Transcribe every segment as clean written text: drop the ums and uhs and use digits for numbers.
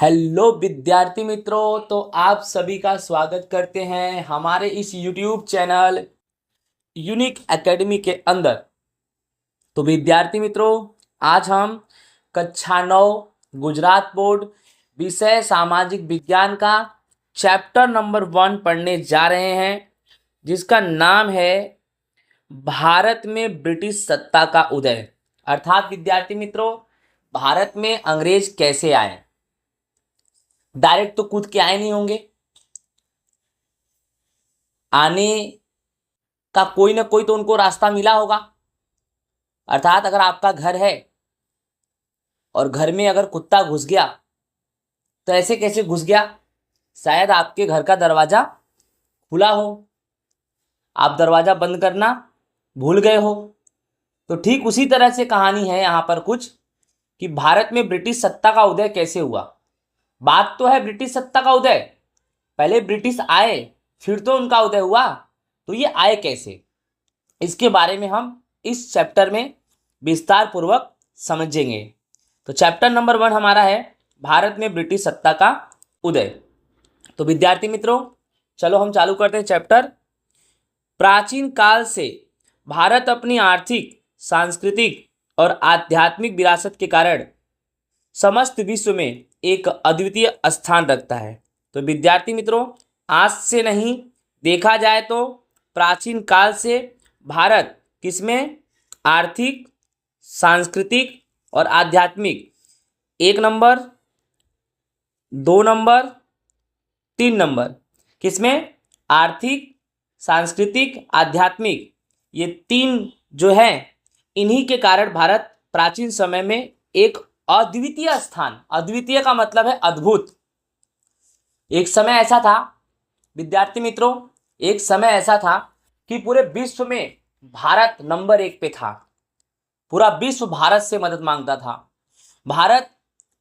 Hello विद्यार्थी मित्रों, तो आप सभी का स्वागत करते हैं हमारे इस YouTube चैनल यूनिक एकेडमी के अंदर। तो विद्यार्थी मित्रों, आज हम कक्षा 9 गुजरात बोर्ड विषय सामाजिक विज्ञान का चैप्टर नंबर 1 पढ़ने जा रहे हैं, जिसका नाम है भारत में ब्रिटिश सत्ता का उदय। अर्थात विद्यार्थी मित्रों, भारत में अंग्रेज कैसे आए। डायरेक्ट तो कूद के आए नहीं होंगे, आने का कोई ना कोई तो उनको रास्ता मिला होगा। अर्थात अगर आपका घर है और घर में अगर कुत्ता घुस गया तो ऐसे कैसे घुस गया? शायद आपके घर का दरवाजा खुला हो, आप दरवाजा बंद करना भूल गए हो। तो ठीक उसी तरह से कहानी है यहाँ पर कुछ, कि भारत में ब्रिटिश सत्ता का उदय कैसे हुआ। बात तो है ब्रिटिश सत्ता का उदय, पहले ब्रिटिश आए फिर तो उनका उदय हुआ, तो ये आए कैसे, इसके बारे में हम इस चैप्टर में विस्तार पूर्वक समझेंगे। तो चैप्टर नंबर 1 हमारा है भारत में ब्रिटिश सत्ता का उदय। तो विद्यार्थी मित्रों, चलो हम चालू करते हैं चैप्टर। प्राचीन काल से भारत अपनी आर्थिक, सांस्कृतिक और आध्यात्मिक विरासत के कारण समस्त विश्व में एक अद्वितीय स्थान रखता है। तो विद्यार्थी मित्रों, आज से नहीं, देखा जाए तो प्राचीन काल से भारत किसमें आर्थिक, सांस्कृतिक और आध्यात्मिक 1 नंबर, 2 नंबर, 3 नंबर, किसमें आर्थिक, सांस्कृतिक, आध्यात्मिक, ये 3 जो है, इन्हीं के कारण भारत प्राचीन समय में एक अद्वितीय स्थान, अद्वितीय का मतलब है अद्भुत। एक समय ऐसा था विद्यार्थी मित्रों, एक समय ऐसा था कि पूरे विश्व में भारत नंबर 1 पे था। पूरा विश्व भारत से मदद मांगता था। भारत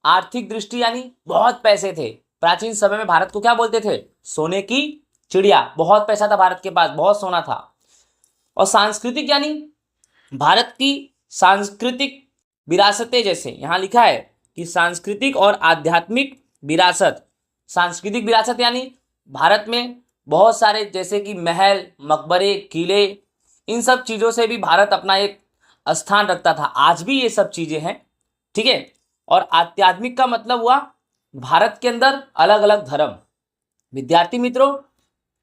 आर्थिक दृष्टि यानी बहुत पैसे थे। प्राचीन समय में भारत को क्या बोलते थे? सोने की चिड़िया। बहुत पैसा था भारत के पास, बहुत सोना था। और सांस्कृतिक यानी भारत की सांस्कृतिक विरासतें, जैसे यहाँ लिखा है कि सांस्कृतिक और आध्यात्मिक विरासत। सांस्कृतिक विरासत यानी भारत में बहुत सारे, जैसे कि महल, मकबरे, किले, इन सब चीज़ों से भी भारत अपना एक स्थान रखता था। आज भी ये सब चीज़ें हैं, ठीक है। और आध्यात्मिक का मतलब हुआ भारत के अंदर अलग अलग धर्म। विद्यार्थी मित्रों,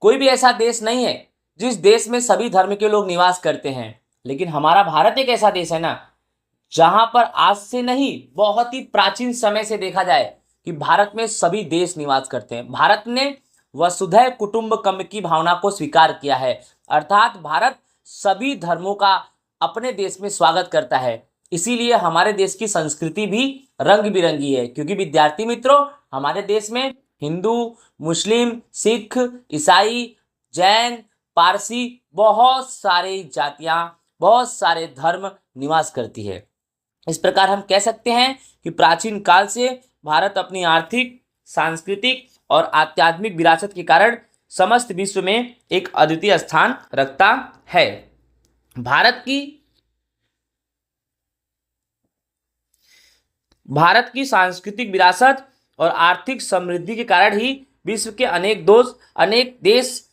कोई भी ऐसा देश नहीं है जिस देश में सभी धर्म के लोग निवास करते हैं, लेकिन हमारा भारत एक ऐसा देश है ना, जहां पर आज से नहीं, बहुत ही प्राचीन समय से देखा जाए कि भारत में सभी देश निवास करते हैं। भारत ने वसुधैव कुटुंबकम की भावना को स्वीकार किया है, अर्थात भारत सभी धर्मों का अपने देश में स्वागत करता है। इसीलिए हमारे देश की संस्कृति भी रंग बिरंगी है, क्योंकि विद्यार्थी मित्रों, हमारे देश में हिंदू, मुस्लिम, सिख, ईसाई, जैन, पारसी, बहुत सारी जातियां, बहुत सारे धर्म निवास करती है। इस प्रकार हम कह सकते हैं कि प्राचीन काल से भारत अपनी आर्थिक, सांस्कृतिक और आध्यात्मिक विरासत के कारण समस्त विश्व में एक अद्वितीय स्थान रखता है। भारत की सांस्कृतिक विरासत और आर्थिक समृद्धि के कारण ही विश्व के अनेक देश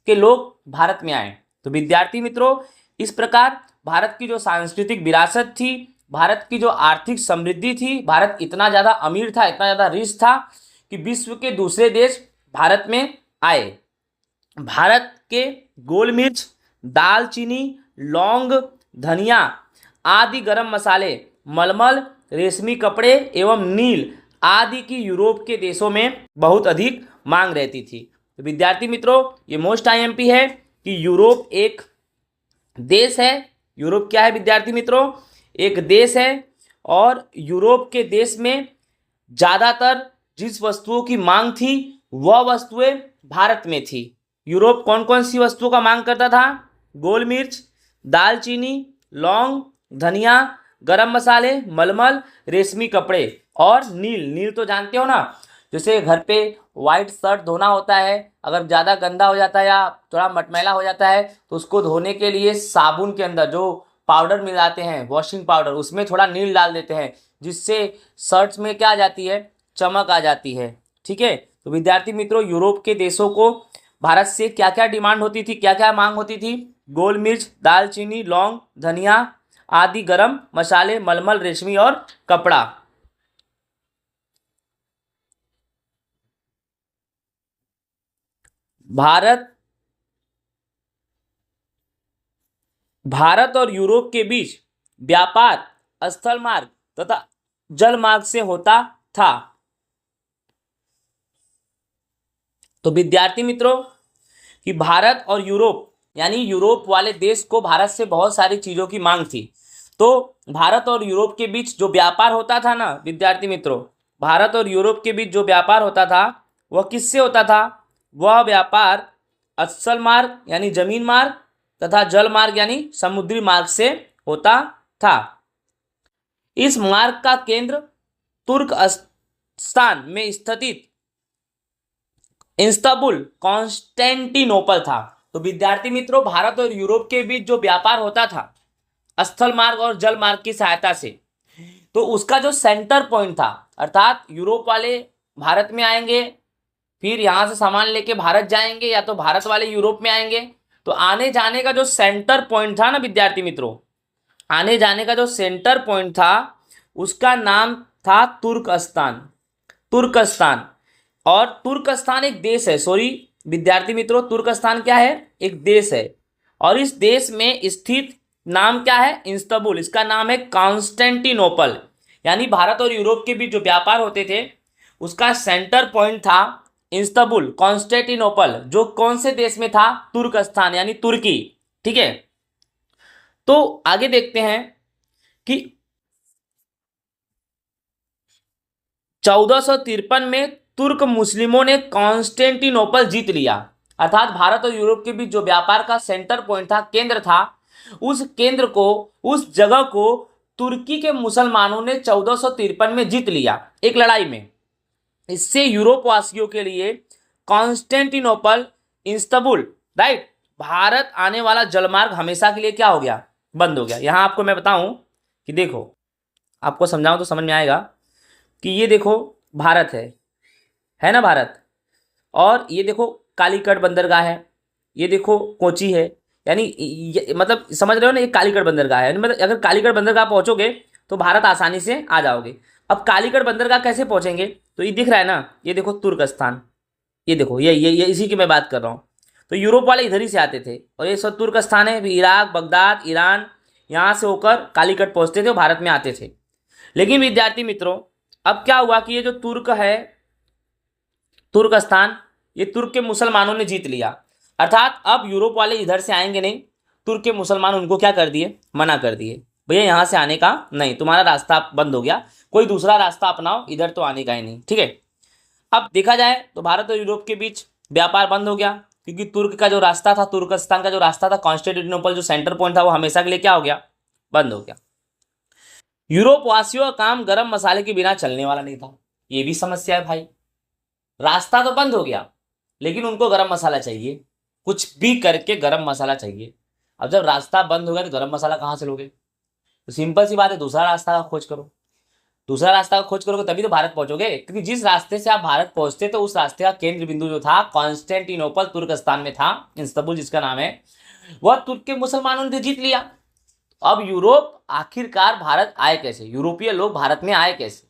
के लोग भारत में आए। तो विद्यार्थी मित्रों, इस प्रकार भारत की जो सांस्कृतिक विरासत थी, भारत की जो आर्थिक समृद्धि थी, भारत इतना ज़्यादा अमीर था, इतना ज़्यादा रिच था कि विश्व के दूसरे देश भारत में आए। भारत के गोल मिर्च, दालचीनी, लौंग, धनिया आदि गरम मसाले, मलमल, रेशमी कपड़े एवं नील आदि की यूरोप के देशों में बहुत अधिक मांग रहती थी। तो विद्यार्थी मित्रों, ये मोस्ट आईएमपी है कि यूरोप एक देश है। यूरोप क्या है विद्यार्थी मित्रों? एक देश है, और यूरोप के देश में ज़्यादातर जिस वस्तुओं की मांग थी वह वस्तुएं भारत में थी। यूरोप कौन कौन सी वस्तुओं का मांग करता था? गोल मिर्च, दालचीनी, लौंग, धनिया, गरम मसाले, मलमल, रेशमी कपड़े और नील। नील तो जानते हो ना, जैसे घर पे वाइट शर्ट धोना होता है, अगर ज़्यादा गंदा हो जाता है या थोड़ा मटमैला हो जाता है तो उसको धोने के लिए साबुन के अंदर जो पाउडर मिलाते हैं, वॉशिंग पाउडर, उसमें थोड़ा नील डाल देते हैं, जिससे शर्ट्स में क्या आ जाती है, चमक आ जाती है। ठीक है, तो विद्यार्थी मित्रों, यूरोप के देशों को भारत से क्या क्या डिमांड होती थी, क्या क्या मांग होती थी? गोल मिर्च, दालचीनी, लौंग, धनिया आदि, गरम मसाले, मलमल, रेशमी और कपड़ा। भारत भारत और यूरोप के बीच व्यापार स्थल मार्ग तथा जल मार्ग से होता था। तो विद्यार्थी मित्रों, कि भारत और यूरोप, यानी यूरोप वाले देश को भारत से बहुत सारी चीजों की मांग थी। तो भारत और यूरोप के बीच जो व्यापार होता था ना विद्यार्थी मित्रों, भारत और यूरोप के बीच जो व्यापार होता था वह किससे होता था? वह व्यापार स्थल मार्ग यानी जमीन मार्ग तथा जल मार्ग यानी समुद्री मार्ग से होता था। इस मार्ग का केंद्र तुर्कस्तान में स्थित इस्तांबुल कॉन्स्टेंटिनोपल था। तो विद्यार्थी मित्रों, भारत और यूरोप के बीच जो व्यापार होता था स्थल मार्ग और जल मार्ग की सहायता से, तो उसका जो सेंटर पॉइंट था, अर्थात यूरोप वाले भारत में आएंगे, फिर यहां से सामान लेके भारत जाएंगे, या तो भारत वाले यूरोप में आएंगे, तो आने जाने का जो सेंटर पॉइंट था ना विद्यार्थी मित्रों, आने जाने का जो सेंटर पॉइंट था उसका नाम था तुर्कस्तान। तुर्कस्तान, और तुर्कस्तान एक देश है, सॉरी विद्यार्थी मित्रों, तुर्कस्तान क्या है? एक देश है। और इस देश में स्थित नाम क्या है? इस्तांबुल। इसका नाम है कॉन्स्टेंटिनोपल। यानी भारत और यूरोप के बीच जो व्यापार होते थे उसका सेंटर पॉइंट था इस्तांबुल कॉन्स्टेंटिनोपल, जो कौन से देश में था? तुर्कस्तान यानी तुर्की। ठीक है, तो आगे देखते हैं कि 1453 में तुर्क मुस्लिमों ने कॉन्स्टेंटिनोपल जीत लिया। अर्थात भारत और यूरोप के बीच जो व्यापार का सेंटर पॉइंट था, केंद्र था, उस केंद्र को, उस जगह को तुर्की के मुसलमानों ने 1453 में जीत लिया एक लड़ाई में। इससे यूरोप वासियों के लिए कॉन्स्टेंटिनोपल, इस्तांबुल, राइट, भारत आने वाला जलमार्ग हमेशा के लिए क्या हो गया? बंद हो गया। यहां आपको मैं बताऊं कि देखो, आपको समझाऊं तो समझ में आएगा कि ये देखो भारत है ना भारत, और ये देखो कालीकट बंदरगाह है, ये देखो कोची है, यानी मतलब समझ रहे हो ना, ये कालीकट बंदरगाह है। मतलब अगर कालीकट बंदरगाह पहुंचोगे तो भारत आसानी से आ जाओगे। अब कालीकट बंदरगाह कैसे पहुंचेंगे? तो ये दिख रहा है ना, ये देखो तुर्कस्तान, ये देखो, ये इसी की मैं बात कर रहा हूँ। तो यूरोप वाले इधर ही से आते थे, और ये सब तुर्कस्तान है, इराक, बगदाद, ईरान, यहाँ से होकर कालीकट पहुंचते थे और भारत में आते थे। लेकिन विद्यार्थी मित्रों, अब क्या हुआ कि ये जो तुर्क है, तुर्कस्तान, ये तुर्क के मुसलमानों ने जीत लिया। अर्थात अब यूरोप वाले इधर से आएंगे नहीं, तुर्क के मुसलमान उनको क्या कर दिए? मना कर दिए, भैया यहाँ से आने का नहीं, तुम्हारा रास्ता बंद हो गया, कोई दूसरा रास्ता अपनाओ, इधर तो आने का ही नहीं। ठीक है, अब देखा जाए तो भारत और यूरोप के बीच व्यापार बंद हो गया, क्योंकि तुर्क का जो रास्ता था, तुर्कस्तान का जो रास्ता था, कॉन्स्टेंटिनोपल जो सेंटर पॉइंट था, वो हमेशा के लिए क्या हो गया? बंद हो गया। यूरोप वासियों का काम गरम मसाले के बिना चलने वाला नहीं था। ये भी समस्या है भाई, रास्ता तो बंद हो गया लेकिन उनको गरम मसाला चाहिए, कुछ भी करके गरम मसाला चाहिए। अब जब रास्ता बंद हो गया तो गरम मसाला कहाँ से लोगे? तो सिंपल सी बात है, दूसरा रास्ता का खोज करो। दूसरा रास्ता का खोज करोगे तभी तो भारत पहुंचोगे, क्योंकि जिस रास्ते से आप भारत पहुंचते तो उस रास्ते का केंद्र बिंदु जो था कॉन्स्टेंटिनोपल तुर्कस्तान में था, इस्तांबुल जिसका नाम है, वह तुर्क के मुसलमानों ने जीत लिया। अब यूरोप आखिरकार भारत आए कैसे? यूरोपीय लोग भारत में आए कैसे?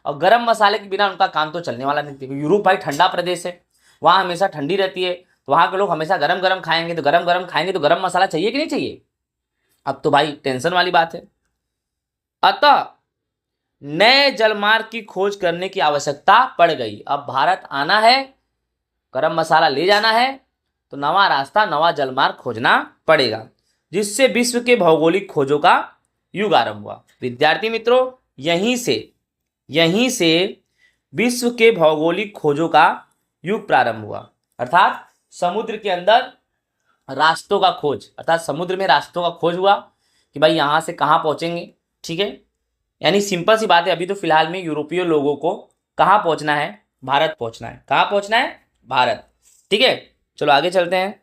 और गर्म मसाले के बिना उनका काम तो चलने वाला नहीं था। यूरोप भाई ठंडा प्रदेश है, वहाँ हमेशा ठंडी रहती है, तो वहाँ के लोग हमेशा गरम गरम खाएंगे, तो गरम गरम खाएंगे तो गरम मसाला चाहिए कि नहीं चाहिए? अब तो भाई टेंशन वाली बात है। अतः नए जलमार्ग की खोज करने की आवश्यकता पड़ गई। अब भारत आना है, गरम मसाला ले जाना है, तो नवा रास्ता, नवा जलमार्ग खोजना पड़ेगा, जिससे विश्व के भौगोलिक खोजों का युग आरंभ हुआ। विद्यार्थी मित्रों, यहीं से विश्व के भौगोलिक खोजों का युग प्रारंभ हुआ। अर्थात समुद्र के अंदर रास्तों का खोज, अर्थात समुद्र में रास्तों का खोज हुआ कि भाई यहाँ से कहाँ पहुँचेंगे। ठीक है, यानी सिंपल सी बात है, अभी तो फिलहाल में यूरोपीय लोगों को कहाँ पहुँचना है? भारत पहुँचना है। कहाँ पहुँचना है? भारत। ठीक है, चलो आगे चलते हैं।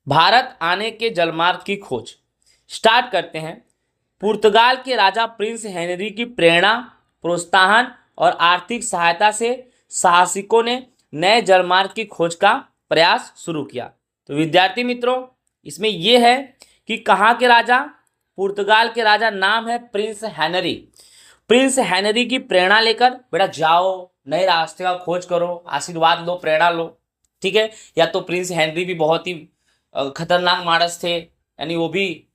भारत आने के जलमार्ग की खोज स्टार्ट करते हैं पुर्तगाल के राजा प्रिंस हेनरी की प्रेरणा, प्रोत्साहन और आर्थिक सहायता से साहसिकों ने नए जलमार्ग की खोज का प्रयास शुरू किया। तो विद्यार्थी मित्रों, इसमें यह है कि कहाँ के राजा, पुर्तगाल के राजा, नाम है प्रिंस हेनरी। प्रिंस हेनरी की प्रेरणा लेकर बेटा जाओ, नए रास्ते का खोज करो, आशीर्वाद लो, प्रेरणा लो, ठीक है। या तो प्रिंस हेनरी भी बहुत ही खतरनाक मानस थे, यानी वो भी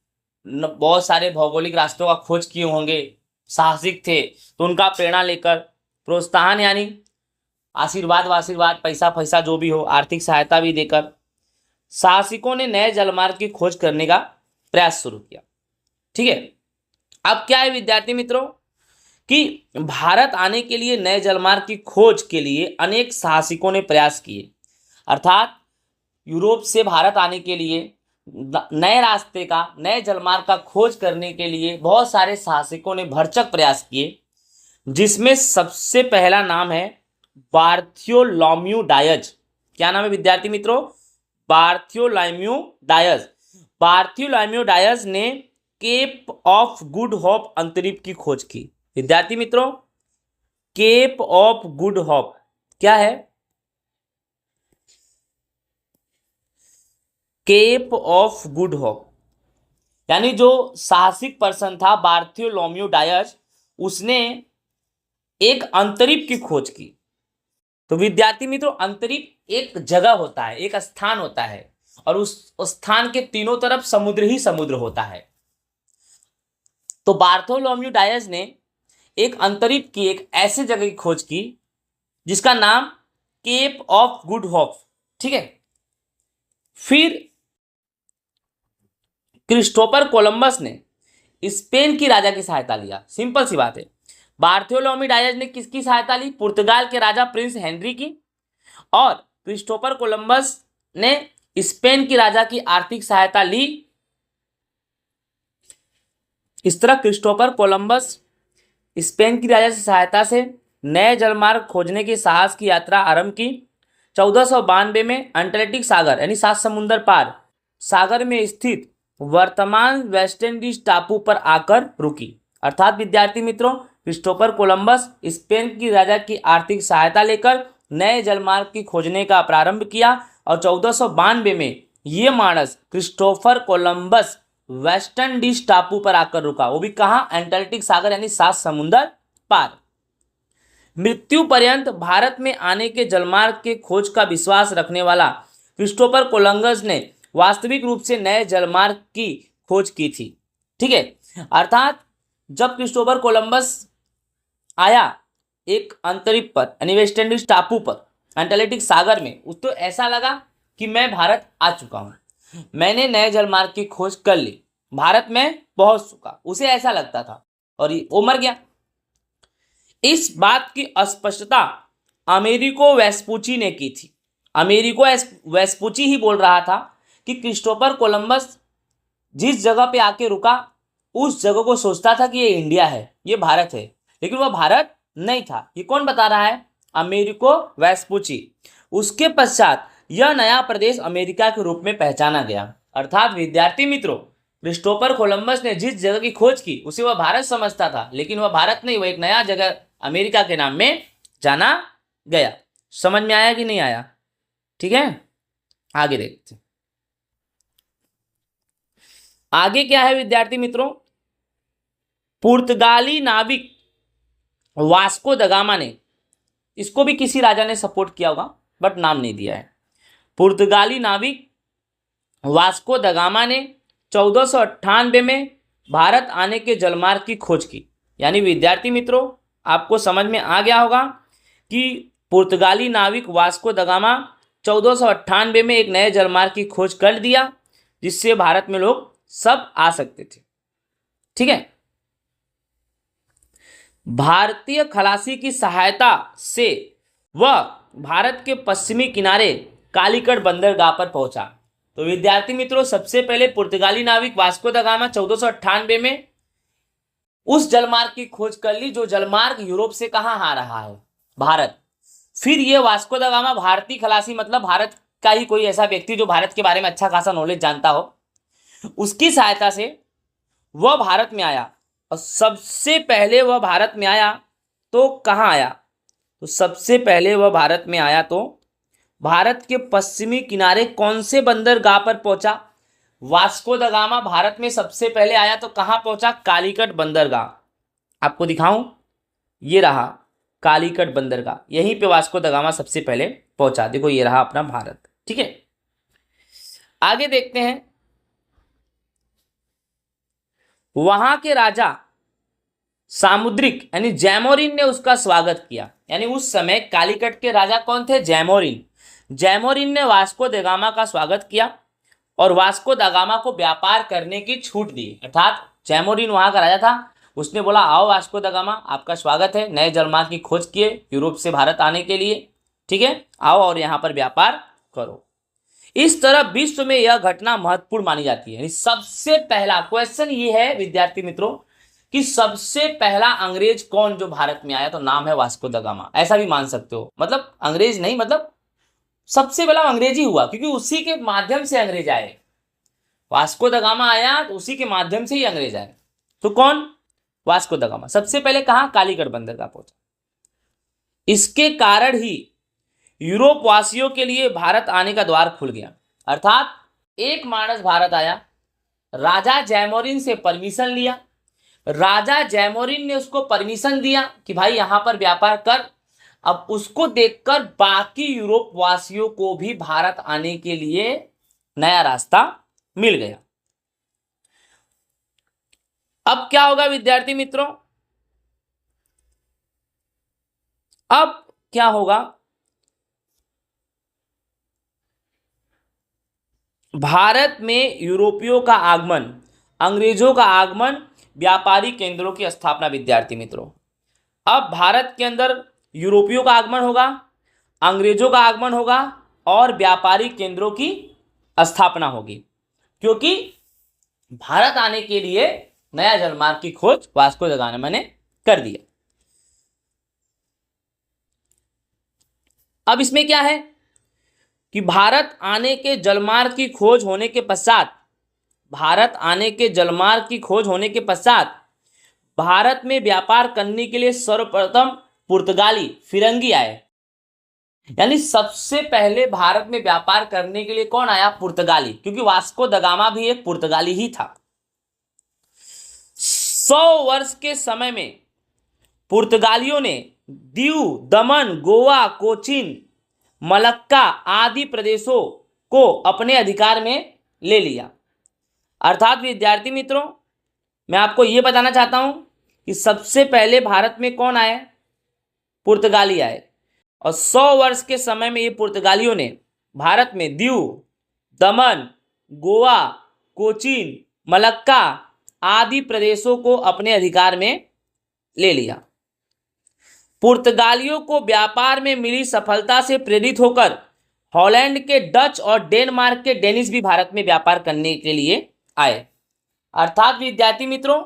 बहुत सारे भौगोलिक रास्तों का खोज किए होंगे, साहसिक थे, तो उनका प्रेरणा लेकर प्रोत्साहन यानी आशीर्वाद पैसा फैसा जो भी हो, आर्थिक सहायता भी देकर साहसिकों ने नए जलमार्ग की खोज करने का प्रयास शुरू किया। ठीक है, अब क्या है विद्यार्थी मित्रों कि भारत आने के लिए नए जलमार्ग की खोज के लिए अनेक साहसिकों ने प्रयास किए, अर्थात यूरोप से भारत आने के लिए नए रास्ते का, नए जलमार्ग का खोज करने के लिए बहुत सारे साहसिकों ने भरसक प्रयास किए, जिसमें सबसे पहला नाम है बार्थोलोम्यू डायज। क्या नाम है विद्यार्थी मित्रों? Bartholomew dyes. बार्थोलोम्यू डायज ने केप ऑफ गुड होप अंतरिक्ष की खोज की। विद्यार्थी मित्रों, केप ऑफ गुड होप क्या है? केप ऑफ गुड होप यानी जो साहसिक पर्सन था बार्थोलोम्यू डायज, उसने एक अंतरिक्ष की खोज की। तो विद्यार्थी मित्रों, अंतरिक्ष एक जगह होता है, एक स्थान होता है, और उस स्थान के तीनों तरफ समुद्र ही समुद्र होता है। तो बार्थोलोम्यू डायज ने एक अंतरिक्ष की एक ऐसी जगह की खोज की जिसका नाम केप ऑफ गुड होप, ठीक है। फिर क्रिस्टोफर कोलंबस ने स्पेन की राजा की सहायता लिया। सिंपल सी बात है, बार्थोलोम्यू डायज ने किसकी सहायता ली? पुर्तगाल के राजा प्रिंस हेनरी की, और क्रिस्टोफर कोलंबस ने स्पेन की राजा की आर्थिक सहायता ली। इस तरह क्रिस्टोफर कोलंबस स्पेन की राजा की सहायता से नए जलमार्ग खोजने की साहस की यात्रा आरंभ की। 1492 में अटलांटिक सागर यानी 7 समुंदर पार सागर में स्थित वर्तमान वेस्ट इंडीज टापू पर आकर रुकी। अर्थात विद्यार्थी मित्रों, क्रिस्टोफर कोलंबस स्पेन की राजा की आर्थिक सहायता लेकर नए जलमार्ग की खोजने का प्रारंभ किया, और 1492 में ये मानस क्रिस्टोफर कोलंबस वेस्ट इंडीज टापू पर आकर रुका, वो भी कहाँ? अटलांटिक सागर यानी 7 समुंदर पार। मृत्यु पर्यंत भारत में आने के जलमार्ग के खोज का विश्वास रखने वाला क्रिस्टोफर कोलंबस ने वास्तविक रूप से नए जलमार्ग की खोज की थी। ठीक है, अर्थात जब क्रिस्टोफर कोलंबस आया एक अंतरिक्ष पर यानी वेस्ट इंडीज टापू पर अटलांटिक सागर में, उसको ऐसा लगा कि मैं भारत आ चुका हूं, मैंने नए जलमार्ग की खोज कर ली, भारत में पहुंच चुका, उसे ऐसा लगता था, और वो मर गया। इस बात की स्पष्टता अमेरिको वेस्पुची ने की थी। अमेरिको वेस्पुची ही बोल रहा था कि क्रिस्टोफर कोलंबस जिस जगह पे आके रुका उस जगह को सोचता था कि ये इंडिया है, ये भारत है, लेकिन वह भारत नहीं था। ये कौन बता रहा है? अमेरिको वेस्पुची। उसके पश्चात यह नया प्रदेश अमेरिका के रूप में पहचाना गया। अर्थात विद्यार्थी मित्रों, क्रिस्टोफर कोलंबस ने जिस जगह की खोज की उसे वह भारत समझता था, लेकिन वह भारत नहीं, वह एक नया जगह अमेरिका के नाम में जाना गया। समझ में आया कि नहीं आया? ठीक है, आगे देखते हैं। आगे क्या है विद्यार्थी मित्रों? पुर्तगाली नाविक वास्को द गामा ने, इसको भी किसी राजा ने सपोर्ट किया होगा बट नाम नहीं दिया है। पुर्तगाली नाविक वास्को द गामा ने 1498 में भारत आने के जलमार्ग की खोज की। यानी विद्यार्थी मित्रों, आपको समझ में आ गया होगा कि पुर्तगाली नाविक वास्को द गामा 1498 में एक नए जलमार्ग की खोज कर दिया, जिससे भारत में लोग सब आ सकते थे। ठीक है, भारतीय खलासी की सहायता से वह भारत के पश्चिमी किनारे कालीकट बंदरगाह पर पहुंचा। तो विद्यार्थी मित्रों, सबसे पहले पुर्तगाली नाविक वास्को द गामा 1498 में उस जलमार्ग की खोज कर ली जो जलमार्ग यूरोप से कहाँ आ रहा है? भारत। फिर ये वास्को द गामा भारतीय खलासी, मतलब भारत का ही कोई ऐसा व्यक्ति जो भारत के बारे में अच्छा खासा नॉलेज जानता हो, उसकी सहायता से वह भारत में आया, और सबसे पहले वह भारत में आया तो कहाँ आया? तो सबसे पहले वह भारत में आया तो भारत के पश्चिमी किनारे कौन से बंदरगाह पर पहुंचा? वास्को द गामा भारत में सबसे पहले आया तो कहाँ पहुंचा? कालीकट बंदरगाह। आपको दिखाऊं, ये रहा कालीकट बंदरगाह, यहीं पे वास्को द गामा सबसे पहले पहुंचा। देखो ये रहा अपना भारत। ठीक है, आगे देखते हैं। वहां के राजा सामुद्रिक यानी जैमोरिन ने उसका स्वागत किया। यानी उस समय कालीकट के राजा कौन थे? जैमोरिन। जैमोरिन ने वास्को द गामा का स्वागत किया और वास्को द गामा को व्यापार करने की छूट दी। अर्थात जैमोरिन वहां का राजा था, उसने बोला आओ वास्को द गामा, आपका स्वागत है, नए जलमार्ग की खोज किए यूरोप से भारत आने के लिए, ठीक है, आओ और यहाँ पर व्यापार करो। इस तरह विश्व में यह घटना महत्वपूर्ण मानी जाती है। यानी सबसे पहला क्वेश्चन ये है विद्यार्थी मित्रों कि सबसे पहला अंग्रेज कौन जो भारत में आया? तो नाम है वास्को द गामा। ऐसा भी मान सकते हो, मतलब अंग्रेज नहीं, मतलब सबसे पहला अंग्रेज ही हुआ, क्योंकि उसी के माध्यम से अंग्रेज आए। वास्को द गामा आया तो उसी के माध्यम से ही अंग्रेज आए। तो कौन? वास्को द गामा सबसे पहले कहां? कालीकट बंदरगाह पहुंचा। इसके कारण ही यूरोप वासियों के लिए भारत आने का द्वार खुल गया। अर्थात एक मानस भारत आया, राजा जैमोरिन से परमिशन लिया, राजा जैमोरिन ने उसको परमिशन दिया कि भाई यहां पर व्यापार कर। अब उसको देखकर बाकी यूरोप वासियों को भी भारत आने के लिए नया रास्ता मिल गया। अब क्या होगा विद्यार्थी मित्रों? अब क्या होगा? भारत में यूरोपियों का आगमन, अंग्रेजों का आगमन, व्यापारी केंद्रों की स्थापना। विद्यार्थी मित्रों, अब भारत के अंदर यूरोपियों का आगमन होगा, अंग्रेजों का आगमन होगा और व्यापारी केंद्रों की स्थापना होगी, क्योंकि भारत आने के लिए नया जलमार्ग की खोज वास्को द गामा ने कर दिया। अब इसमें क्या है कि भारत आने के जलमार्ग की खोज होने के पश्चात, भारत आने के जलमार्ग की खोज होने के पश्चात भारत में व्यापार करने के लिए सर्वप्रथम पुर्तगाली फिरंगी आए। यानी सबसे पहले भारत में व्यापार करने के लिए कौन आया? पुर्तगाली, क्योंकि वास्को द गामा भी एक पुर्तगाली ही था। 100 वर्ष के समय में पुर्तगालियों ने दीव, दमन, गोवा, कोचीन, मलक्का आदि प्रदेशों को अपने अधिकार में ले लिया। अर्थात विद्यार्थी मित्रों, मैं आपको यह बताना चाहता हूं कि सबसे पहले भारत में कौन आए? पुर्तगाली आए, और 100 वर्ष के समय में ये पुर्तगालियों ने भारत में दीव, दमन, गोवा, कोचीन, मलक्का आदि प्रदेशों को अपने अधिकार में ले लिया। पुर्तगालियों को व्यापार में मिली सफलता से प्रेरित होकर हॉलैंड के डच और डेनमार्क के डेनिश भी भारत में व्यापार करने के लिए आए। अर्थात विद्यार्थी मित्रों,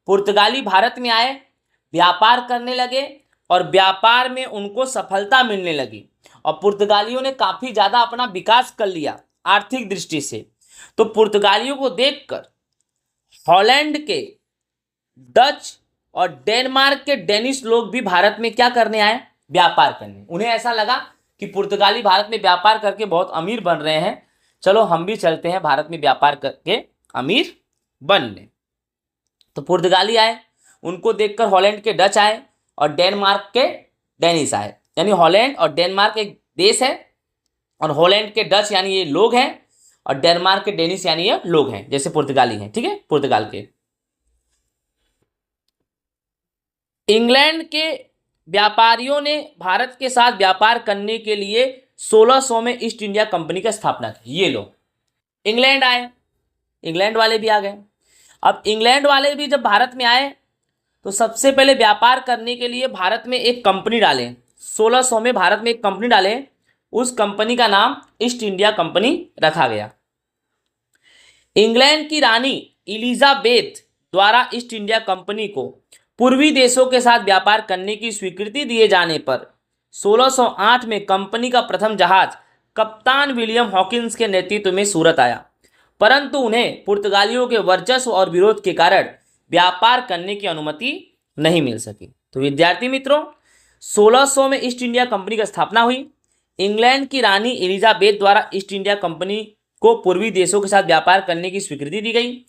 पुर्तगाली भारत में आए, व्यापार करने लगे और व्यापार में उनको सफलता मिलने लगी, और पुर्तगालियों ने काफी ज्यादा अपना विकास कर लिया आर्थिक दृष्टि से। तो पुर्तगालियों को देखकर हॉलैंड के, डच और डेनमार्क के डेनिश लोग भी भारत में क्या करने आए? व्यापार करने। उन्हें ऐसा लगा कि पुर्तगाली भारत में व्यापार करके बहुत अमीर बन रहे हैं, चलो हम भी चलते हैं भारत में व्यापार करके अमीर बनने। तो पुर्तगाली आए, उनको देखकर हॉलैंड के डच आए और डेनमार्क के डेनिश आए। यानी हॉलैंड और डेनमार्क एक देश है, और हॉलैंड के डच यानी ये लोग हैं, और डेनमार्क के डेनिश यानी ये लोग हैं, जैसे पुर्तगाली हैं, ठीक है, पुर्तगाल के। इंग्लैंड के व्यापारियों ने भारत के साथ व्यापार करने के लिए 1600 में ईस्ट इंडिया कंपनी की स्थापना की। ये लोग इंग्लैंड आए, इंग्लैंड वाले भी आ गए। अब इंग्लैंड वाले भी जब भारत में आए तो सबसे पहले व्यापार करने के लिए भारत में एक कंपनी डाले। 1600 में भारत में एक कंपनी डाले, उस कंपनी का नाम ईस्ट इंडिया कंपनी रखा गया। इंग्लैंड की रानी एलिजाबेथ द्वारा ईस्ट इंडिया कंपनी को पूर्वी देशों के साथ व्यापार करने की स्वीकृति दिए जाने पर 1608 में कंपनी का प्रथम जहाज कप्तान विलियम हॉकिंस के नेतृत्व में सूरत आया। परंतु उन्हें पुर्तगालियों के वर्चस्व और विरोध के कारण व्यापार करने की अनुमति नहीं मिल सकी। तो विद्यार्थी मित्रों, 1600 में ईस्ट इंडिया कंपनी की स्थापना हुई। इंग्लैंड की रानी एलिजाबेथ द्वारा ईस्ट इंडिया कंपनी को पूर्वी देशों के साथ व्यापार करने की स्वीकृति दी गई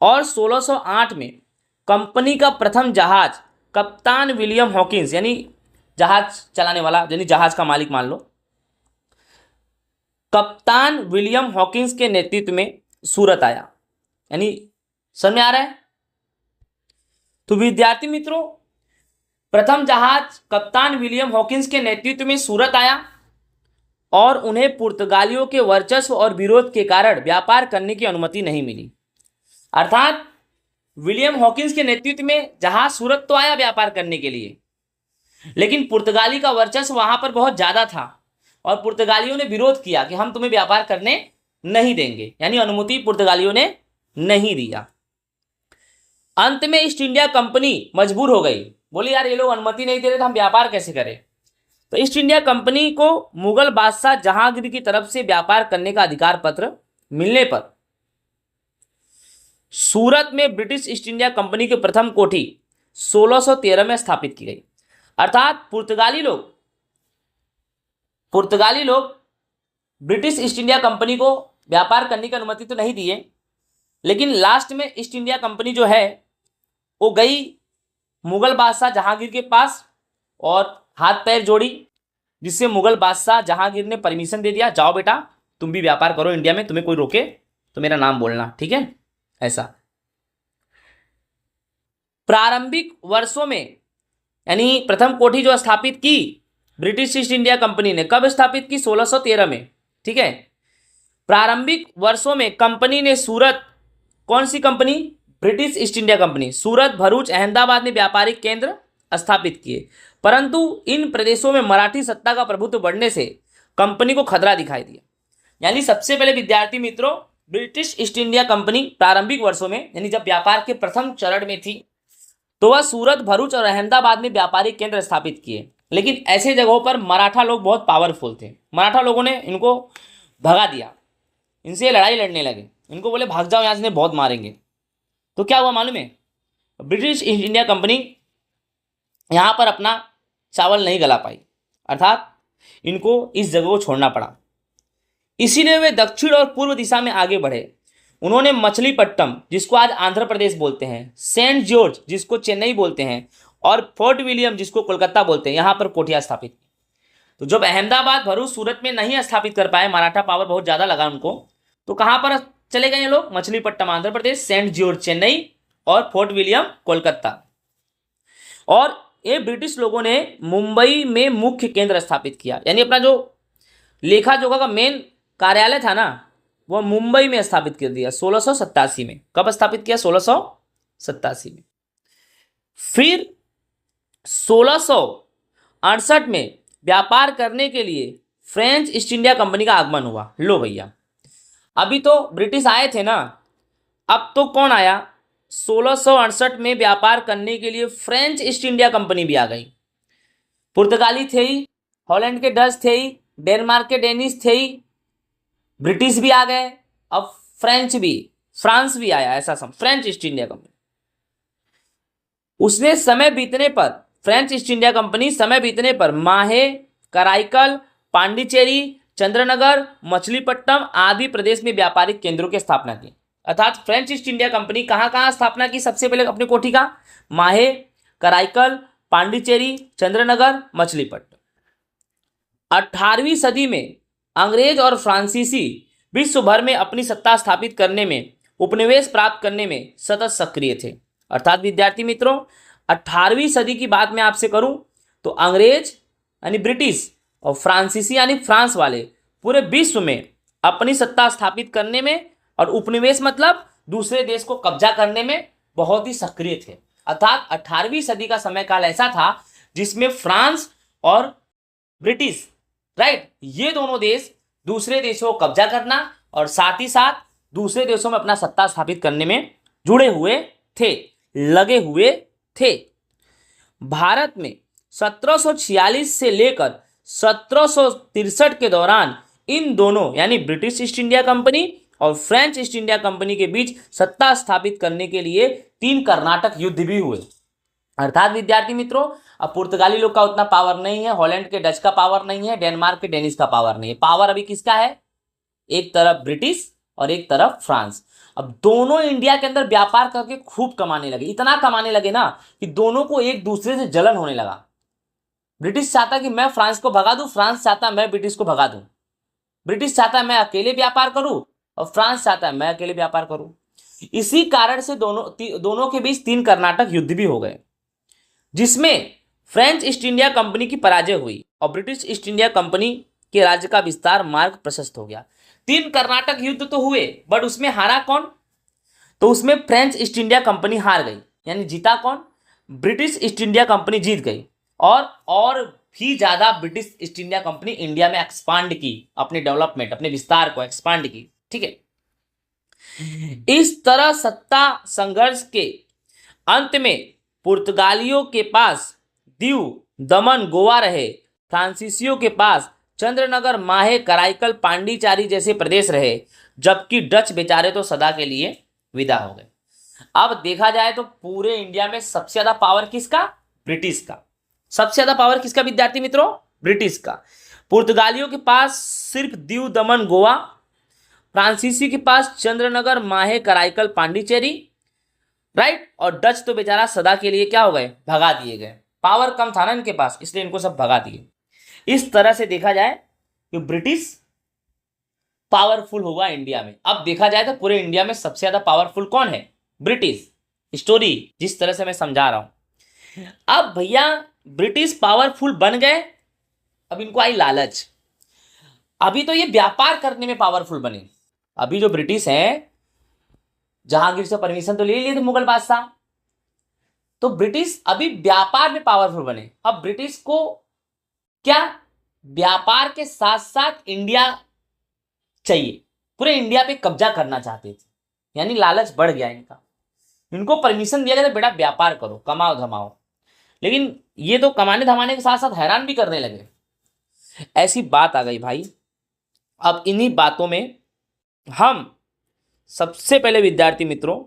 और 1608 में कंपनी का प्रथम जहाज कप्तान विलियम हॉकिंस, यानी जहाज चलाने वाला, यानी जहाज का मालिक मान लो, कप्तान विलियम हॉकिंस के नेतृत्व में सूरत आया। यानी समझ में आ रहा है? तो विद्यार्थी मित्रों, प्रथम जहाज कप्तान विलियम हॉकिंस के नेतृत्व में सूरत आया और उन्हें पुर्तगालियों के वर्चस्व और विरोध के कारण व्यापार करने की अनुमति नहीं मिली। अर्थात विलियम हॉकिंस के नेतृत्व में जहाज सूरत तो आया व्यापार करने के लिए, लेकिन पुर्तगाली का वर्चस्व वहां पर बहुत ज्यादा था और पुर्तगालियों ने विरोध किया कि हम तुम्हें व्यापार करने नहीं देंगे, यानी अनुमति पुर्तगालियों ने नहीं दिया। अंत में ईस्ट इंडिया कंपनी मजबूर हो गई, बोली यार ये लोग अनुमति नहीं दे रहे तो हम व्यापार कैसे करें। तो ईस्ट इंडिया कंपनी को मुगल बादशाह जहांगीर की तरफ से व्यापार करने का अधिकार पत्र मिलने पर सूरत में ब्रिटिश ईस्ट इंडिया कंपनी की प्रथम कोठी 1613 में स्थापित की गई। अर्थात पुर्तगाली लोग ब्रिटिश ईस्ट इंडिया कंपनी को व्यापार करने की अनुमति तो नहीं दिए, लेकिन लास्ट में ईस्ट इंडिया कंपनी जो है वो गई मुगल बादशाह जहांगीर के पास और हाथ पैर जोड़ी, जिससे मुगल बादशाह जहांगीर ने परमिशन दे दिया, जाओ बेटा तुम भी व्यापार करो इंडिया में, तुम्हें कोई रोके तो मेरा नाम बोलना, ठीक है। ऐसा प्रारंभिक वर्षों में, यानी प्रथम कोठी जो स्थापित की ब्रिटिश ईस्ट इंडिया कंपनी ने, कब स्थापित की? 1613 में, ठीक है। प्रारंभिक वर्षों में कंपनी ने सूरत, कौन सी company? British East India Company, Surat, Bharuch, Ahmedabad में व्यापारिक केंद्र स्थापित किए, परंतु इन प्रदेशों में मराठी सत्ता का प्रभुत्व बढ़ने से कंपनी को खतरा दिखाई दिया। यानी सबसे पहले विद्यार्थी मित्रों, ब्रिटिश ईस्ट इंडिया कंपनी प्रारंभिक वर्षों में, यानी जब व्यापार के प्रथम चरण में थी, तो वह सूरत, भरूच और अहमदाबाद में व्यापारिक केंद्र स्थापित किए, लेकिन ऐसे जगहों पर मराठा लोग बहुत पावरफुल थे। मराठा लोगों ने इनको भगा दिया, इनसे लड़ाई लड़ने लगे, इनको बोले भाग जाओ यहाँ से, बहुत मारेंगे। तो क्या हुआ मालूम है? ब्रिटिश ईस्ट इंडिया कंपनी यहाँ पर अपना चावल नहीं गला पाई, अर्थात इनको इस जगह को छोड़ना पड़ा। इसीलिए वे दक्षिण और पूर्व दिशा में आगे बढ़े। उन्होंने मछलीपट्टम, जिसको आज आंध्र प्रदेश बोलते हैं, सेंट जॉर्ज, जिसको चेन्नई बोलते हैं, और फोर्ट विलियम, जिसको कोलकाता बोलते हैं, यहाँ पर कोठियाँ स्थापित की। तो जब अहमदाबाद, भरूच, सूरत में नहीं स्थापित कर पाए, मराठा पावर बहुत ज़्यादा लगा उनको, तो कहाँ पर चले गए ये लोग? मछलीपट्टम आंध्र प्रदेश, सेंट जॉर्ज चेन्नई और फोर्ट विलियम कोलकाता। और ये ब्रिटिश लोगों ने मुंबई में मुख्य केंद्र स्थापित किया, यानी अपना जो लेखा जोखा का मेन कार्यालय था ना, वह मुंबई में स्थापित कर दिया 1687 में। कब स्थापित किया? 1687 में। फिर 1668 में व्यापार करने के लिए फ्रेंच ईस्ट इंडिया कंपनी का आगमन हुआ। लो भैया, अभी तो ब्रिटिश आए थे ना, अब तो कौन आया? 1668 में व्यापार करने के लिए फ्रेंच ईस्ट इंडिया कंपनी भी आ गई। पुर्तगाली थे ही, हॉलैंड के डच थे ही, डेनमार्क के डेनिश थे ही, ब्रिटिश भी आ गए, अब फ्रेंच भी, फ्रांस भी आया, ऐसा सब फ्रेंच ईस्ट इंडिया कंपनी। उसने समय बीतने पर, फ्रेंच ईस्ट इंडिया कंपनी समय बीतने पर माहे, कराईकल, पांडिचेरी, चंद्रनगर, मछलीपट्टम आदि प्रदेश में व्यापारिक केंद्रों की स्थापना की। अर्थात फ्रेंच ईस्ट इंडिया कंपनी कहाँ कहाँ स्थापना की? सबसे पहले अपनी कोठी का माहे, कराईकल, पांडिचेरी, चंद्रनगर, मछलीपट्टम। 18वीं सदी में अंग्रेज और फ्रांसीसी विश्व भर में अपनी सत्ता स्थापित करने में, उपनिवेश प्राप्त करने में सतत सक्रिय थे। अर्थात विद्यार्थी मित्रों, 18वीं सदी की बात मैं आपसे करूं तो अंग्रेज यानी ब्रिटिश और फ्रांसीसी यानी फ्रांस वाले पूरे विश्व में अपनी सत्ता स्थापित करने में और उपनिवेश मतलब दूसरे देश को कब्जा करने में बहुत ही सक्रिय थे। अर्थात 18वीं सदी का समय काल ऐसा था जिसमें फ्रांस और ब्रिटिश, राइट, ये दोनों देश दूसरे देशों को कब्जा करना और साथ ही साथ दूसरे देशों में अपना सत्ता स्थापित करने में जुड़े हुए थे, लगे हुए थे। भारत में 1746 से लेकर 1763 के दौरान इन दोनों यानी ब्रिटिश ईस्ट इंडिया कंपनी और फ्रेंच ईस्ट इंडिया कंपनी के बीच सत्ता स्थापित करने के लिए 3 कर्नाटक युद्ध भी हुए। अर्थात विद्यार्थी मित्रों, अब पुर्तगाली लोग का उतना पावर नहीं है, हॉलैंड के डच का पावर नहीं है, डेनमार्क के डेनिश का पावर नहीं है। पावर अभी किसका है? एक तरफ ब्रिटिश और एक तरफ फ्रांस। अब दोनों इंडिया के अंदर व्यापार करके खूब कमाने लगे, इतना कमाने लगे ना कि दोनों को एक दूसरे से जलन होने लगा। ब्रिटिश चाहता कि मैं फ्रांस को भगा दूं, फ्रांस चाहता मैं ब्रिटिश को भगा दूं। ब्रिटिश चाहता है मैं अकेले व्यापार करूं और फ्रांस चाहता है मैं अकेले व्यापार करूं। इसी कारण से दोनों के बीच 3 कर्नाटक युद्ध भी हो गए, जिसमें फ्रेंच ईस्ट इंडिया कंपनी की पराजय हुई और ब्रिटिश ईस्ट इंडिया कंपनी के राज्य का विस्तार मार्ग प्रशस्त हो गया। 3 कर्नाटक युद्ध तो हुए, बट उसमें हारा कौन? तो उसमें फ्रेंच ईस्ट इंडिया कंपनी हार गई, यानी जीता कौन? ब्रिटिश ईस्ट इंडिया कंपनी जीत गई। और भी ज्यादा British East India company India में एक्सपांड की, अपने डेवलपमेंट, अपने विस्तार को एक्सपांड की। ठीक है, इस तरह सत्ता संघर्ष के अंत में पुर्तगालियों के पास दीव, दमन, गोवा रहे, फ्रांसीसियों के पास चंद्रनगर, माहे, कराईकल, पांडिचारी जैसे प्रदेश रहे, जबकि डच बेचारे तो सदा के लिए विदा हो गए। अब देखा जाए तो पूरे इंडिया में सबसे ज्यादा पावर किसका? ब्रिटिश का। सबसे ज्यादा पावर किसका विद्यार्थी मित्रों? ब्रिटिश का। पुर्तगालियों के पास सिर्फ दीव, दमन, गोवा, फ्रांसीसी के पास चंद्रनगर, माहे, कराईकल, पांडिचेरी, राइट। और डच तो बेचारा सदा के लिए क्या हो गए? भगा दिए गए। पावर कम था ना इनके पास, इसलिए इनको सब भगा दिए। इस तरह से देखा जाए कि ब्रिटिश पावरफुल होगा इंडिया में। अब देखा जाए तो पूरे इंडिया में सबसे ज्यादा पावरफुल कौन है? ब्रिटिश। स्टोरी जिस तरह से मैं समझा रहा हूं। अब भैया ब्रिटिश पावरफुल बन गए, अब इनको आई लालच। अभी तो ये व्यापार करने में पावरफुल बने। अभी जो ब्रिटिश हैं, जहांगीर से परमिशन तो ले लिए थे मुगल बादशाह, तो ब्रिटिश अभी व्यापार में पावरफुल बने। अब ब्रिटिश को क्या? व्यापार के साथ साथ इंडिया चाहिए, पूरे इंडिया पे कब्जा करना चाहते थे, यानी लालच बढ़ गया इनका। इनको परमिशन दिया गया था, बेटा व्यापार करो, कमाओ धमाओ, लेकिन ये तो कमाने धमाने के साथ साथ हैरान भी करने लगे। ऐसी बात आ गई भाई। अब इन्हीं बातों में हम सबसे पहले विद्यार्थी मित्रों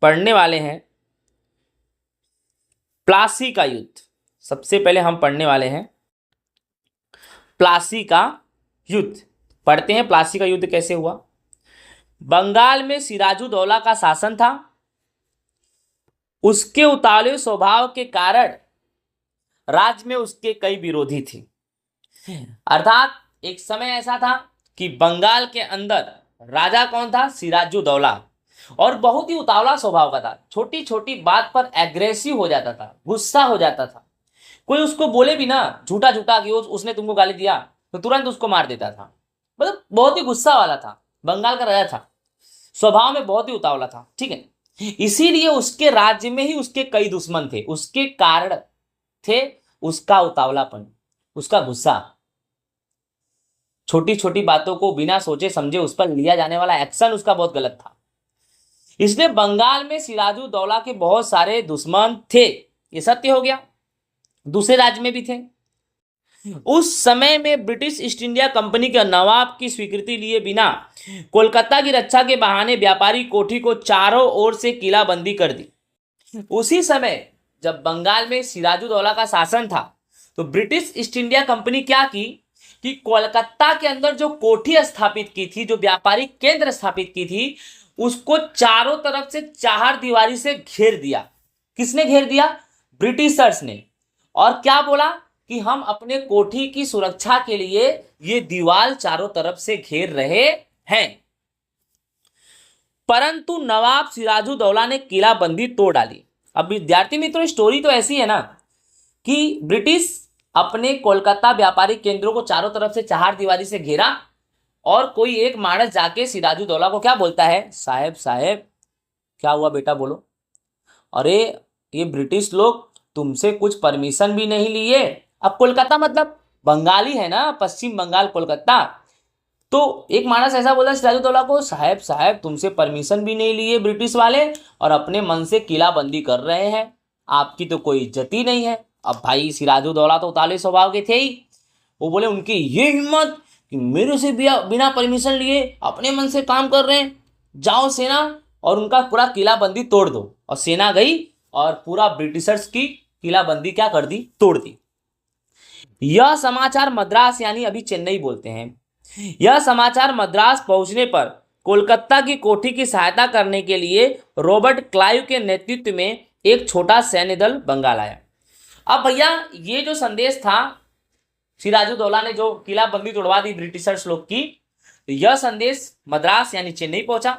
पढ़ने वाले हैं प्लासी का युद्ध। सबसे पहले हम पढ़ने वाले हैं प्लासी का युद्ध। पढ़ते हैं प्लासी का युद्ध कैसे हुआ। बंगाल में सिराजुद्दौला का शासन था। उसके उतावले स्वभाव के कारण राज्य में उसके कई विरोधी थे। अर्थात एक समय ऐसा था कि बंगाल के अंदर राजा कौन था? सिराजुद्दौला। और बहुत ही उतावला स्वभाव का था, छोटी छोटी बात पर एग्रेसिव हो जाता था, गुस्सा हो जाता था। कोई उसको बोले भी ना झूठा झूठा कि उसने तुमको गाली दिया, तो तुरंत उसको मार देता था। मतलब बहुत ही गुस्सा वाला था, बंगाल का राजा था, स्वभाव में बहुत ही उतावला था। ठीक है, इसीलिए उसके राज्य में ही उसके कई दुश्मन थे। उसके कारण थे उसका उतावलापन, उसका गुस्सा, छोटी छोटी बातों को बिना सोचे समझे उस पर लिया जाने वाला एक्शन उसका बहुत गलत था। इसलिए बंगाल में सिराजुद्दौला के बहुत सारे दुश्मन थे, ये सत्य हो गया। दूसरे राज्य में भी थे। उस समय में ब्रिटिश ईस्ट इंडिया कंपनी के नवाब की स्वीकृति लिए बिना कोलकाता की रक्षा के बहाने व्यापारी कोठी को चारों ओर से किलाबंदी कर दी। उसी समय जब बंगाल में सिराजुद्दौला का शासन था, तो ब्रिटिश ईस्ट इंडिया कंपनी क्या की कि कोलकाता के अंदर जो कोठी स्थापित की थी, जो व्यापारिक केंद्र स्थापित की थी, उसको चारों तरफ से चार दीवारी से घेर दिया। किसने घेर दिया? ब्रिटिशर्स ने। और क्या बोला कि हम अपने कोठी की सुरक्षा के लिए ये दीवार चारों तरफ से घेर रहे हैं। परंतु नवाब सिराजुद्दौला ने किलाबंदी तोड़ डाली। अब विद्यार्थी मित्रों स्टोरी तो ऐसी है ना कि ब्रिटिश अपने कोलकाता व्यापारिक केंद्रों को चारों तरफ से चार दीवारी से घेरा, और कोई एक मानस जाके सिराजुद्दौला को क्या बोलता है? साहब साहब क्या हुआ बेटा, बोलो। अरे ये ब्रिटिश लोग तुमसे कुछ परमिशन भी नहीं लिए। अब कोलकाता मतलब बंगाली है ना, पश्चिम बंगाल कोलकाता। तो एक मानस ऐसा बोला सिराजुद्दौला को, साहब साहब तुमसे परमिशन भी नहीं लिए ब्रिटिश वाले, और अपने मन से किलाबंदी कर रहे हैं, आपकी तो कोई इज्जत ही नहीं है। अब भाई सिराजुद्दौला तो उतावले स्वभाव के थे ही, वो बोले उनकी ये हिम्मत कि मेरे से बिना परमिशन लिए अपने मन से काम कर रहे हैं, जाओ सेना और उनका पूरा किलाबंदी तोड़ दो। और सेना गई और पूरा ब्रिटिशर्स की किलाबंदी क्या कर दी, तोड़ दी। यह समाचार मद्रास, यानी अभी चेन्नई बोलते हैं, यह समाचार मद्रास पहुंचने पर कोलकाता की कोठी की सहायता करने के लिए रॉबर्ट क्लाइव के नेतृत्व में एक छोटा सैन्य दल बंगाल आया। अब भैया ये जो संदेश था, सिराजुद्दौला ने जो किलाबंदी तोड़वा दी ब्रिटिशर्स लोग की, यह संदेश मद्रास यानी चेन्नई पहुंचा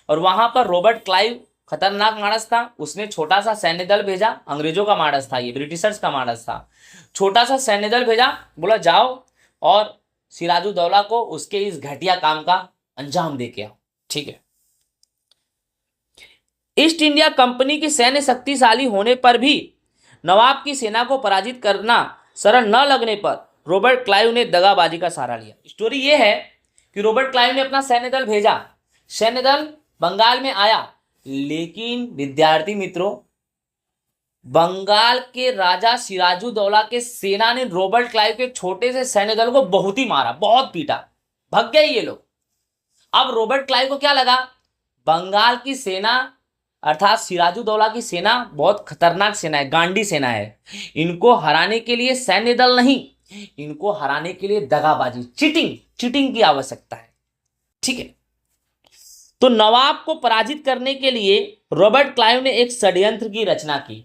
और वहां पर रॉबर्ट क्लाइव खतरनाक मानस था, उसने छोटा सा सैन्य दल भेजा। अंग्रेजों का मानस था, ये ब्रिटिशर्स का मानस था। छोटा सा सैन्य दल भेजा, बोला जाओ और सिराजुद्दौला को उसके इस घटिया काम का अंजाम दे के आओ। ठीक है। ईस्ट इंडिया कंपनी की सैन्य शक्तिशाली होने पर भी नवाब की सेना को पराजित करना सरल न लगने पर रॉबर्ट क्लाइव ने दगाबाजी का सहारा लिया। स्टोरी यह है कि रॉबर्ट क्लाइव ने अपना सैन्य दल भेजा, सैन्य दल बंगाल में आया, लेकिन विद्यार्थी मित्रों, बंगाल के राजा सिराजुद्दौला के सेना ने रॉबर्ट क्लाइव के छोटे से सैन्य दल को बहुत ही मारा, बहुत पीटा, भाग गए ये लोग। अब रॉबर्ट क्लाइव को क्या लगा, बंगाल की सेना अर्थात सिराजुद्दौला की सेना बहुत खतरनाक सेना है, गांडी सेना है। इनको हराने के लिए सैन्य दल नहीं, इनको हराने के लिए दगाबाजी, चीटिंग की आवश्यकता है। ठीक है। तो नवाब को पराजित करने के लिए रॉबर्ट क्लाइव ने एक षड्यंत्र की रचना की,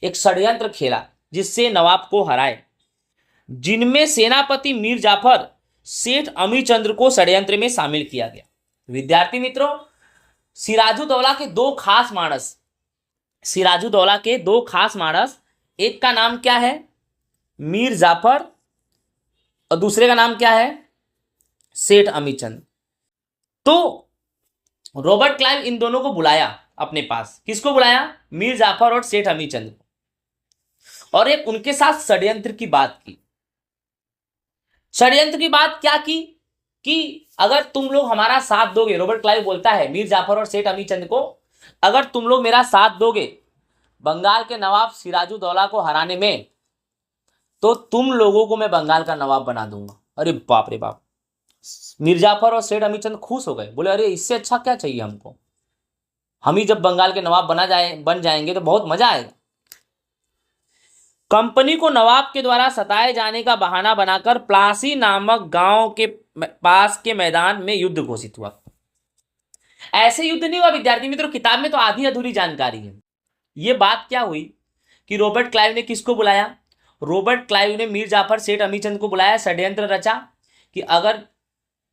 एक षड्यंत्र खेला जिससे नवाब को हराए, जिनमें सेनापति मीर जाफर सेठ अमीचंद्र को षड्यंत्र में शामिल किया गया। विद्यार्थी मित्रों, सिराजुद्दौला के दो खास मानस, सिराजुद्दौला के दो खास मानस, एक का नाम क्या है, मीर जाफर, और दूसरे का नाम क्या है, सेठ अमीचंद। तो रॉबर्ट क्लाइव इन दोनों को बुलाया अपने पास। किसको बुलाया, मीर जाफर और सेठ अमीचंद को, और एक उनके साथ षड्यंत्र की बात की। षड्यंत्र की बात क्या की कि अगर तुम लोग हमारा साथ दोगे, रॉबर्ट क्लाइव बोलता है मीर जाफर और सेठ अमीचंद को, अगर तुम लोग मेरा साथ दोगे बंगाल के नवाब सिराजुद्दौला को हराने में, तो तुम लोगों को मैं बंगाल का नवाब बना दूंगा। अरे बाप रे बाप, मीर जाफर और सेठ अमीचंद खुश हो गए, बोले अरे इससे अच्छा क्या चाहिए हमको, हम ही जब बंगाल के नवाब बन जाएंगे तो बहुत मजा आएगा। कंपनी को नवाब के द्वारा सताए जाने का बहाना बनाकर प्लासी नामक गांव के पास के मैदान में युद्ध घोषित हुआ। ऐसे युद्ध नहीं हुआ विद्यार्थी मित्रों, किताब में तो आधी अधूरी जानकारी है। यह बात क्या हुई कि रॉबर्ट क्लाइव ने किसको बुलाया, रॉबर्ट क्लाइव ने मीर जाफर सेठ अमीचंद को बुलाया, षड्यंत्र रचा कि अगर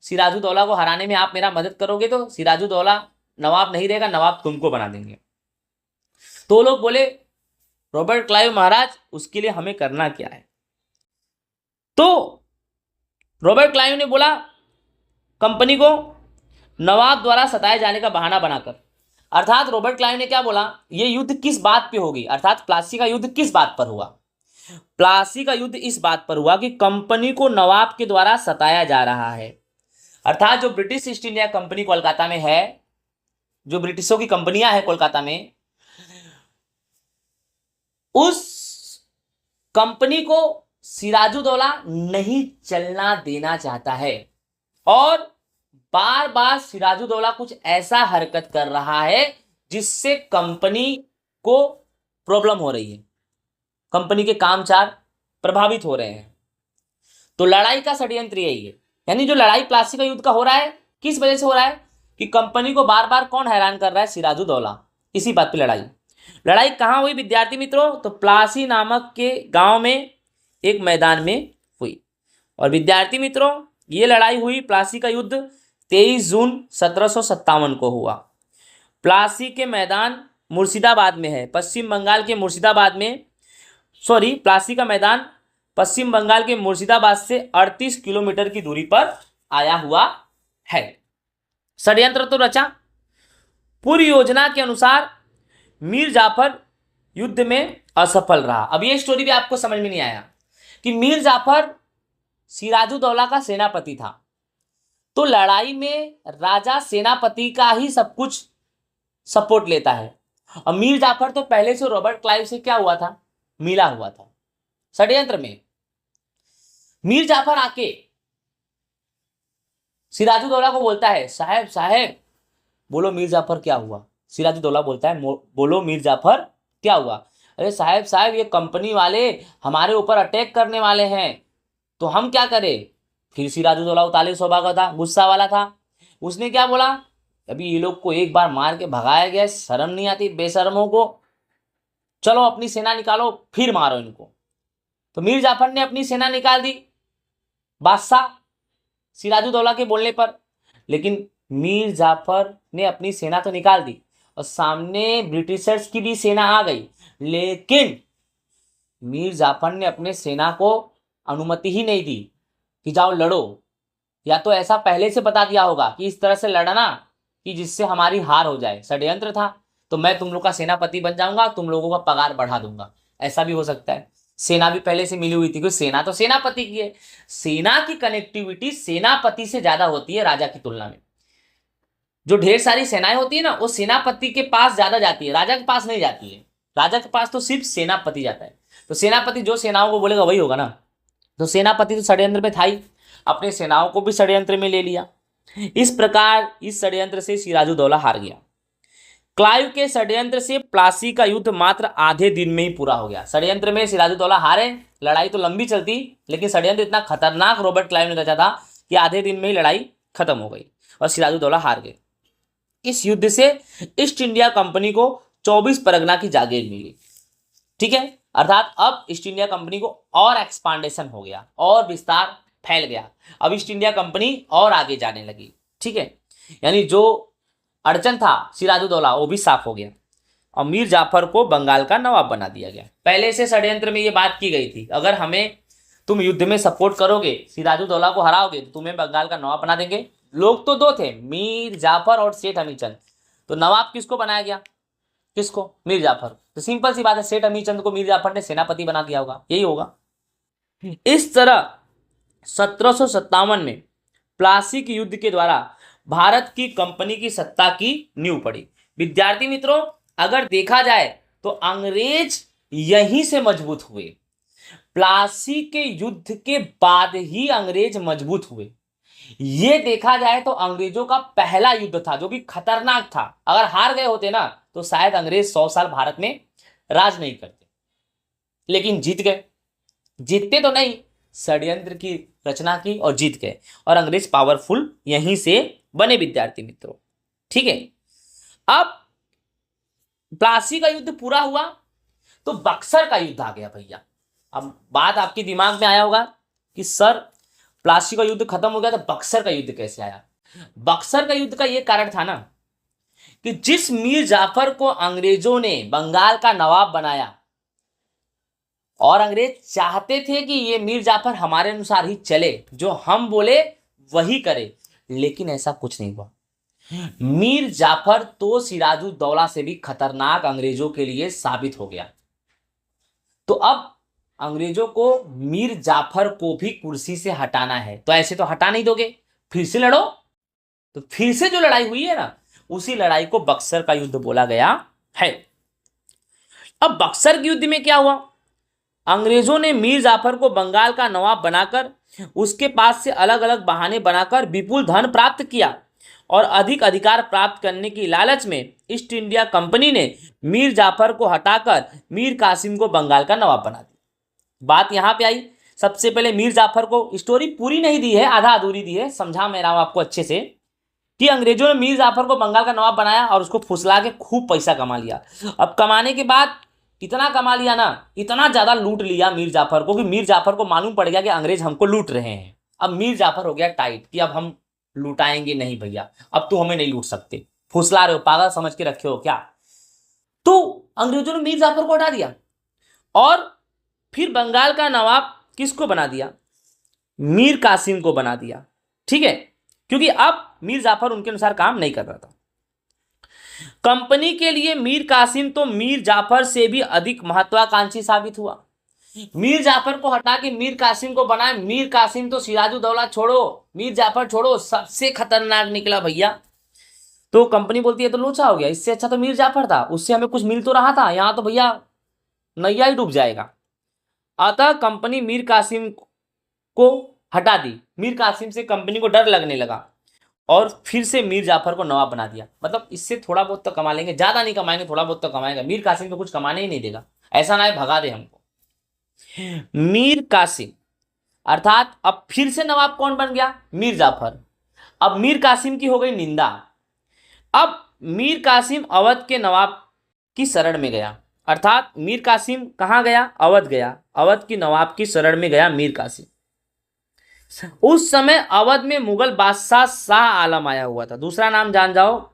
सिराजुद्दौला को हराने में आप मेरा मदद करोगे तो सिराजुद्दौला नवाब नहीं रहेगा, नवाब तुमको बना देंगे। तो लोग बोले रॉबर्ट क्लाइव महाराज, उसके लिए हमें करना क्या है। तो रॉबर्ट क्लाइव ने बोला कंपनी को नवाब द्वारा सताए जाने का बहाना बनाकर, अर्थात रॉबर्ट क्लाइव ने क्या बोला, यह युद्ध किस बात पे होगी, अर्थात प्लासी का युद्ध किस बात पर हुआ। प्लासी का युद्ध इस बात पर हुआ कि कंपनी को नवाब के द्वारा सताया जा रहा है, अर्थात जो British East India company Kolkata में है, जो ब्रिटिशों की कंपनियां हैं कोलकाता में, उस कंपनी को सिराजुद्दौला नहीं चलना देना चाहता है और बार बार सिराजुद्दौला कुछ ऐसा हरकत कर रहा है जिससे कंपनी को प्रॉब्लम हो रही है, कंपनी के कामचार प्रभावित हो रहे हैं। तो लड़ाई का षड्यंत्र यही है, यानी जो लड़ाई प्लासी का युद्ध का हो रहा है, किस वजह से हो रहा है कि कंपनी को बार बार कौन हैरान कर रहा है, सिराजुद्दौला। इसी बात पे लड़ाई कहाँ हुई विद्यार्थी मित्रों, तो प्लासी नामक के गांव में एक मैदान में हुई। और विद्यार्थी मित्रों, ये लड़ाई हुई, प्लासी का युद्ध 23 जून 1757 को हुआ। प्लासी के मैदान मुर्शिदाबाद में है, पश्चिम बंगाल के मुर्शिदाबाद में, प्लासी का मैदान पश्चिम बंगाल के मुर्शिदाबाद से 38 किलोमीटर की दूरी पर आया हुआ है। षड्यंत्र तो रचा, पूरी योजना के अनुसार मीर जाफर युद्ध में असफल रहा। अब ये स्टोरी भी आपको समझ में नहीं आया कि मीर जाफर सिराजुद्दौला का सेनापति था, तो लड़ाई में राजा सेनापति का ही सब कुछ सपोर्ट लेता है, और मीर जाफर तो पहले से रॉबर्ट क्लाइव से क्या हुआ था, मिला हुआ था। षड्यंत्र में मीर जाफर आके सिराजुद्दौला को बोलता है, साहब साहब बोलो मीर जाफर क्या हुआ। सिराजुद्दौला बोलता है, बोलो मीर जाफर क्या हुआ। अरे साहब साहब ये कंपनी वाले हमारे ऊपर अटैक करने वाले हैं, तो हम क्या करें। फिर सिराजुद्दौला उताले स्वभाव का था, गुस्सा वाला था। उसने क्या बोला, अभी ये लोग को एक बार मार के भगाया गया, शर्म नहीं आती बेशर्मों को, चलो अपनी सेना निकालो फिर मारो इनको। तो मीर जाफर ने अपनी सेना निकाल दी बादशाह सिराजुद्दौला के बोलने पर। लेकिन मीर जाफर ने अपनी सेना तो निकाल दी और सामने ब्रिटिशर्स की भी सेना आ गई, लेकिन मीर जाफर ने अपने सेना को अनुमति ही नहीं दी कि जाओ लड़ो। या तो ऐसा पहले से बता दिया होगा कि इस तरह से लड़ना कि जिससे हमारी हार हो जाए, षड्यंत्र था। तो मैं तुम लोग का सेनापति बन जाऊंगा, तुम लोगों का पगार बढ़ा दूंगा, ऐसा भी हो सकता है। सेना भी पहले से मिली हुई थी, क्योंकि सेना तो सेनापति की है। सेना की कनेक्टिविटी सेनापति से ज्यादा होती है राजा की तुलना में। जो ढेर सारी सेनाएं होती है ना, वो सेनापति के पास ज्यादा जाती है, राजा के पास नहीं जाती है। राजा के पास तो सिर्फ सेनापति जाता है। तो सेनापति जो सेनाओं को बोलेगा वही होगा ना। तो सेनापति तो षड्यंत्र में था ही, अपने सेनाओं को भी षड्यंत्र में ले लिया। इस प्रकार इस षड्यंत्र से सिराजुद्दौला हार गया। क्लाइव के षड्यंत्र से प्लासी का युद्ध मात्र आधे दिन में ही पूरा हो गया। षड्यंत्र में सिराजुद्दौला हारे, लड़ाई तो लंबी चलती, लेकिन षड्यंत्र इतना खतरनाक रॉबर्ट क्लाइव ने रचा था कि आधे दिन में ही लड़ाई खत्म हो गई और सिराजुद्दौला हार गए। इस युद्ध से ईस्ट इंडिया कंपनी को 24 परगना की जागीर मिली। ठीक है, अर्थात अब ईस्ट इंडिया कंपनी को और एक्सपांडेशन हो गया और विस्तार फैल गया। अब ईस्ट इंडिया कंपनी और आगे जाने लगी। ठीक है, यानी जो अड़चन था सिराजुद्दौला वो भी साफ हो गया और मीर जाफर को बंगाल का नवाब बना दिया गया। पहले से षड्यंत्र में ये बात की गई थी, अगर हमें तुम युद्ध में सपोर्ट करोगे, सिराजुद्दौला को हराओगे, तो तुम्हें बंगाल का नवाब बना देंगे। लोग तो दो थे, मीर जाफर और सेठ अमीचंद। तो नवाब किसको बनाया गया, किसको, मीर जाफर। तो सिंपल सी बात है, सेठ अमीचंद को मीर जाफर ने सेनापति बना दिया होगा, यही होगा। इस तरह 1757 में प्लासी के युद्ध के द्वारा भारत की कंपनी की सत्ता की नींव पड़ी। विद्यार्थी मित्रों, अगर देखा जाए तो अंग्रेज यहीं से मजबूत हुए। प्लासी के युद्ध के बाद ही अंग्रेज मजबूत हुए। ये देखा जाए तो अंग्रेजों का पहला युद्ध था जो कि खतरनाक था। अगर हार गए होते ना तो शायद अंग्रेज 100 साल भारत में राज नहीं करते, लेकिन जीत गए। जीतते तो नहीं, षड्यंत्र की रचना की और जीत गए, और अंग्रेज पावरफुल यहीं से बने। विद्यार्थी मित्रों, ठीक है, अब प्लासी का युद्ध पूरा हुआ तो बक्सर का युद्ध आ गया भैया। अब बात आपके दिमाग में आया होगा कि सर प्लासी का युद्ध खत्म हो गया तो बक्सर का युद्ध कैसे आया। बक्सर का युद्ध का यह कारण था ना कि जिस मीर जाफर को अंग्रेजों ने बंगाल का नवाब बनाया, और अंग्रेज चाहते थे कि ये मीर जाफर हमारे अनुसार ही चले, जो हम बोले वही करे, लेकिन ऐसा कुछ नहीं हुआ। मीर जाफर तो सिराजुद्दौला से भी खतरनाक अंग्रेजों के लिए साबित हो गया। तो अब अंग्रेजों को मीर जाफर को भी कुर्सी से हटाना है, तो ऐसे तो हटा नहीं दोगे, फिर से लड़ो। तो फिर से जो लड़ाई हुई है ना, उसी लड़ाई को बक्सर का युद्ध बोला गया है। अब बक्सर के युद्ध में क्या हुआ, अंग्रेजों ने मीर जाफर को बंगाल का नवाब बनाकर उसके पास से अलग अलग बहाने बनाकर विपुल धन प्राप्त किया, और अधिक अधिकार प्राप्त करने की लालच में ईस्ट इंडिया कंपनी ने मीर जाफर को हटाकर मीर कासिम को बंगाल का नवाब बना दिया। बात यहां पे आई, सबसे पहले मीर जाफर को, स्टोरी पूरी नहीं दी है, आधा अधूरी दी है, समझा मैं रहा हूं आपको अच्छे से, कि अंग्रेजों ने मीर जाफर को बंगाल का नवाब बनाया और उसको फुसला के खूब पैसा कमा लिया। अब कमाने के बाद इतना कमा लिया ना, इतना ज्यादा लूट लिया मीर जाफर को कि मीर जाफर को मालूम पड़ गया कि अंग्रेज हमको लूट रहे हैं। अब मीर जाफर हो गया टाइट कि अब हम लुटाएंगे नहीं भैया, अब तो हमें नहीं लूट सकते, फुसला रहे हो, पागल समझ के रखे हो क्या। तो अंग्रेजों ने मीर जाफर को हटा दिया और फिर बंगाल का नवाब किसको बना दिया, मीर कासिम को बना दिया। ठीक है, क्योंकि अब मीर जाफर उनके अनुसार काम नहीं कर रहा था। कंपनी के लिए मीर कासिम तो मीर जाफर से भी अधिक महत्वाकांक्षी साबित हुआ। मीर जाफर को हटा के मीर कासिम को बनाए। मीर कासिम तो सिराजुद्दौला छोड़ो, मीर जाफर छोड़ो, सबसे खतरनाक निकला भैया। तो कंपनी बोलती है तो लोचा हो गया, इससे अच्छा तो मीर जाफर था, उससे हमें कुछ मिल तो रहा था, यहां तो भैया नैया ही डूब जाएगा। अतः कंपनी मीर कासिम को हटा दी। मीर कासिम से कंपनी को डर लगने लगा। और फिर से मीर जाफर को नवाब बना दिया। मतलब इससे थोड़ा बहुत तो कमा लेंगे, ज्यादा नहीं कमाएंगे, थोड़ा बहुत तो कमाएगा। मीर कासिम तो कुछ कमाने ही नहीं देगा, ऐसा ना है भगा दे हमको। मीर कासिम अर्थात अब फिर से नवाब कौन बन गया? मीर जाफर। अब मीर कासिम की हो गई निंदा। अब मीर कासिम अवध के नवाब की शरण में गया। अर्थात मीर कासिम कहां गया? अवध गया। अवध की नवाब की शरण में गया मीर कासिम। उस समय अवध में मुगल बादशाह शाह आलम आया हुआ था। दूसरा नाम जान जाओ,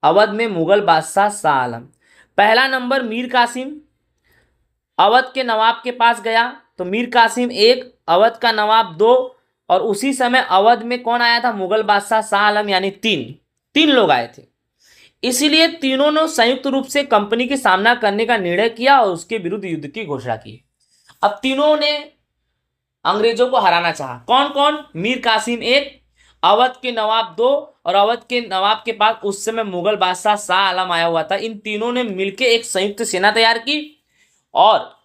अवध में मुगल बादशाह शाह आलम। पहला नंबर मीर कासिम अवध के नवाब के पास गया, तो मीर कासिम एक, अवध का नवाब दो, और उसी समय अवध में कौन आया था? मुगल बादशाह शाह आलम, यानी तीन लोग आए थे। इसीलिए तीनों ने संयुक्त रूप से कंपनी के सामना करने का निर्णय किया और उसके विरुद्ध युद्ध की घोषणा की। अब तीनों ने अंग्रेजों को हराना चाहा। कौन कौन? मीर कासिम एक, अवध के नवाब दो, और अवध के नवाब के पास उस समय मुगल बादशाह शाह आलम आया हुआ था। इन तीनों ने मिलकर एक संयुक्त सेना तैयार की और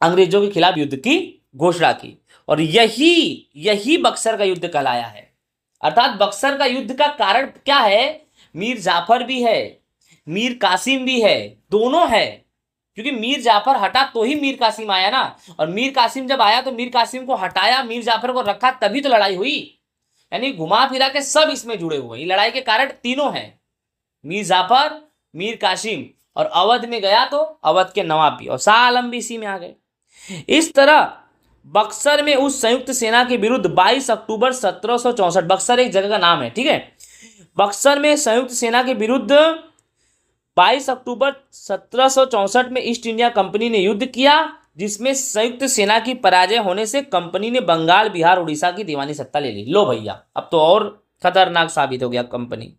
अंग्रेजों के खिलाफ युद्ध की घोषणा की, और यही बक्सर का युद्ध कहलाया है। अर्थात बक्सर का युद्ध का कारण क्या है? मीर जाफर भी है, मीर कासिम भी है, दोनों है। क्योंकि मीर जाफर हटा तो ही मीर कासिम आया ना, और मीर कासिम जब आया तो मीर कासिम को हटाया, मीर जाफर को रखा, तभी तो लड़ाई हुई। यानी घुमा फिरा के सब इसमें जुड़े हुए। ये लड़ाई के कारण तीनों हैं, मीर जाफर, मीर कासिम, और अवध में गया तो अवध के नवाब भी, और शाह आलम भी इसी में आ गए। इस तरह बक्सर में उस संयुक्त सेना के विरुद्ध 22 अक्टूबर 1764, बक्सर एक जगह का नाम है, ठीक है। बक्सर में संयुक्त सेना के विरुद्ध 22 अक्टूबर 1764 में ईस्ट इंडिया कंपनी ने युद्ध किया, जिसमें संयुक्त सेना की पराजय होने से कंपनी ने बंगाल, बिहार, उड़ीसा की दीवानी सत्ता ले ली। लो भैया, अब तो और खतरनाक साबित हो गया। कंपनी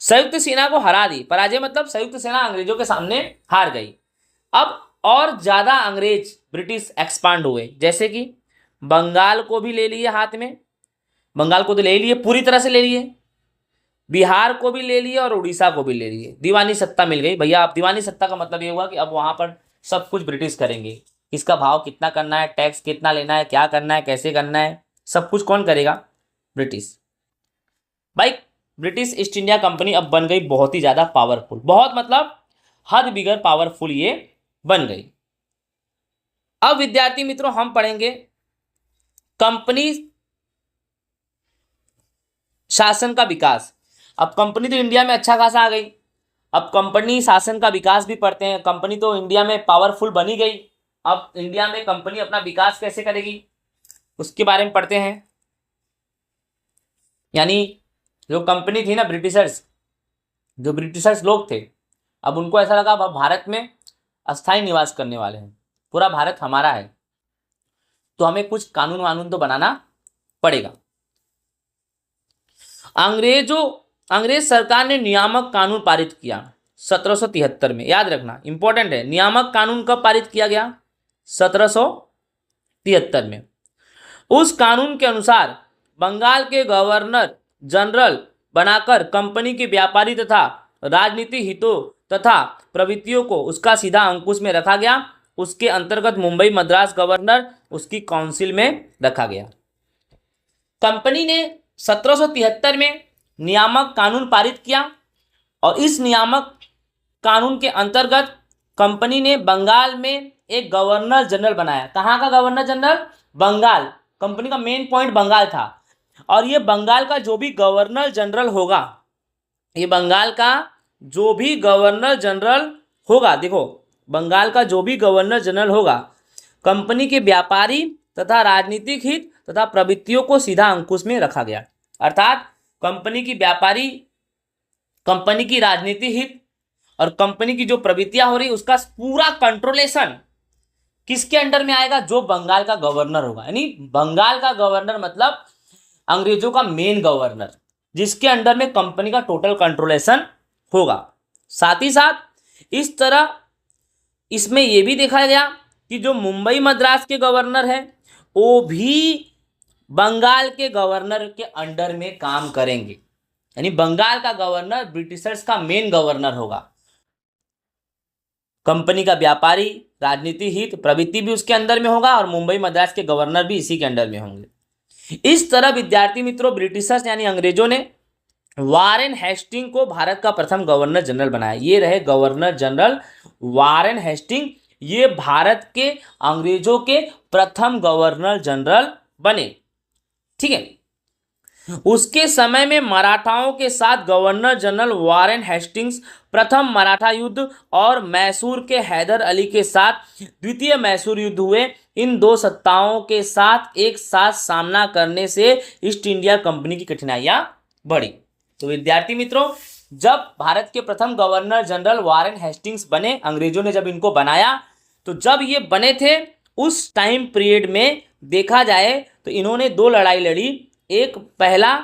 संयुक्त सेना को हरा दी। पराजय मतलब संयुक्त सेना अंग्रेजों के सामने हार गई। अब और ज्यादा अंग्रेज ब्रिटिश एक्सपांड हुए, जैसे कि बंगाल को भी ले लिए हाथ में, बंगाल को तो ले लिए, पूरी तरह से ले लिए, बिहार को भी ले लिए और उड़ीसा को भी ले लिए। दीवानी सत्ता मिल गई भैया। अब दीवानी सत्ता का मतलब ये हुआ कि अब वहां पर सब कुछ ब्रिटिश करेंगे। इसका भाव कितना करना है, टैक्स कितना लेना है, क्या करना है, कैसे करना है, सब कुछ कौन करेगा? ब्रिटिश। भाई ब्रिटिश ईस्ट इंडिया कंपनी अब बन गई बहुत ही ज्यादा पावरफुल, बहुत मतलब हद बिगर पावरफुल ये बन गई। अब विद्यार्थी मित्रों हम पढ़ेंगे कंपनी शासन का विकास। अब कंपनी तो इंडिया में अच्छा खासा आ गई, अब कंपनी शासन का विकास भी पढ़ते हैं। कंपनी तो इंडिया में पावरफुल बनी गई, अब इंडिया में कंपनी अपना विकास कैसे करेगी उसके बारे में पढ़ते हैं। यानी जो कंपनी थी ना, ब्रिटिशर्स, जो ब्रिटिशर्स लोग थे, अब उनको ऐसा लगा अब भारत में अस्थायी निवास करने वाले हैं, पूरा भारत हमारा है, तो हमें कुछ कानून वानून तो बनाना पड़ेगा। अंग्रेज सरकार ने नियामक कानून पारित किया 1773 में। याद रखना, इंपॉर्टेंट है। नियामक कानून कब पारित किया गया? 1773 में। उस कानून के अनुसार बंगाल के गवर्नर जनरल बनाकर कंपनी के व्यापारी तथा राजनीतिक हितों तथा प्रवृत्तियों को उसका सीधा अंकुश में रखा गया। उसके अंतर्गत मुंबई मद्रास गवर्नर उसकी काउंसिल में रखा गया। कंपनी ने 1773 में नियामक कानून पारित किया, और इस नियामक कानून के अंतर्गत कंपनी ने बंगाल में एक गवर्नर जनरल बनाया। कहाँ का गवर्नर जनरल? बंगाल। कंपनी का मेन पॉइंट बंगाल था, और ये बंगाल का जो भी गवर्नर जनरल होगा, ये बंगाल का जो भी गवर्नर जनरल होगा, देखो बंगाल का जो भी गवर्नर जनरल होगा, कंपनी के व्यापारी तथा राजनीतिक हित तथा प्रवृत्तियों को सीधा अंकुश में रखा गया। अर्थात कंपनी की व्यापारी, कंपनी की राजनीतिक हित और कंपनी की जो प्रवृत्तियां हो रही, उसका पूरा कंट्रोलेशन किसके अंडर में आएगा? जो बंगाल का गवर्नर होगा। यानी बंगाल का गवर्नर मतलब अंग्रेजों का मेन गवर्नर, जिसके अंडर में कंपनी का टोटल कंट्रोलेशन होगा। साथ ही साथ इस तरह इसमें यह भी देखा गया कि जो मुंबई मद्रास के गवर्नर है, वो भी बंगाल के गवर्नर के अंडर में काम करेंगे। यानी बंगाल का गवर्नर ब्रिटिशर्स का मेन गवर्नर होगा। कंपनी का व्यापारी, राजनीति हित, प्रवृत्ति भी उसके अंदर में होगा, और मुंबई मद्रास के गवर्नर भी इसी के अंडर में होंगे। इस तरह विद्यार्थी मित्रों ब्रिटिशर्स यानी अंग्रेजों ने वारेन हेस्टिंग को भारत का प्रथम गवर्नर जनरल बनाया। ये रहे गवर्नर जनरल वारेन हेस्टिंग, ये भारत के अंग्रेजों के प्रथम गवर्नर जनरल बने। ठीक है, उसके समय में मराठाओं के साथ गवर्नर जनरल वारेन हेस्टिंग्स प्रथम मराठा युद्ध और मैसूर के हैदर अली के साथ द्वितीय मैसूर युद्ध हुए। इन दो सत्ताओं के साथ एक साथ सामना करने से ईस्ट इंडिया कंपनी की कठिनाइयां बढ़ी। तो विद्यार्थी मित्रों, जब भारत के प्रथम गवर्नर जनरल वारेन हेस्टिंग्स बने, अंग्रेजों ने जब इनको बनाया, तो जब ये बने थे उस टाइम पीरियड में देखा जाए तो इन्होंने दो लड़ाई लड़ी। एक पहला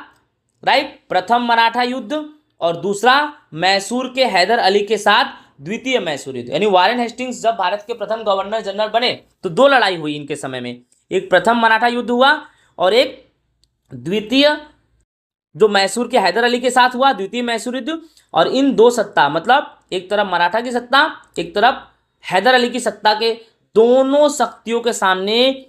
प्रथम मराठा युद्ध और दूसरा मैसूर के हैदर अली के साथ द्वितीय मैसूर युद्ध। यानी वारेन हेस्टिंग्स जब भारत के प्रथम गवर्नर जनरल बने तो दो लड़ाई हुई इनके समय में, एक प्रथम मराठा युद्ध हुआ और एक द्वितीय जो मैसूर के हैदर अली के साथ हुआ, द्वितीय मैसूर युद्ध। और इन दो सत्ता, मतलब एक तरफ मराठा की सत्ता, एक तरफ हैदर अली की सत्ता के दोनों शक्तियों के सामने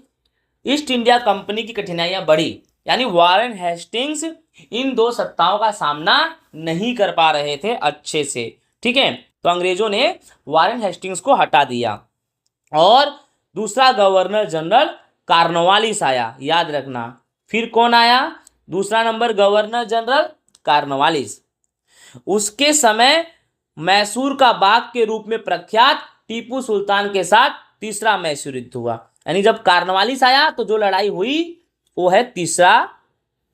ईस्ट इंडिया कंपनी की कठिनाइयां बढ़ी। यानी वारेन हेस्टिंग्स इन दो सत्ताओं का सामना नहीं कर पा रहे थे अच्छे से। ठीक है, तो अंग्रेजों ने वारेन हेस्टिंग्स को हटा दिया और दूसरा गवर्नर जनरल कॉर्नवालिस आया। याद रखना, फिर कौन आया? दूसरा नंबर गवर्नर जनरल कॉर्नवालिस। उसके समय मैसूर का बाग के रूप में प्रख्यात टीपू सुल्तान के साथ तीसरा मैसूर युद्ध हुआ। यानी जब कॉर्नवालिस आया तो जो लड़ाई हुई वो है तीसरा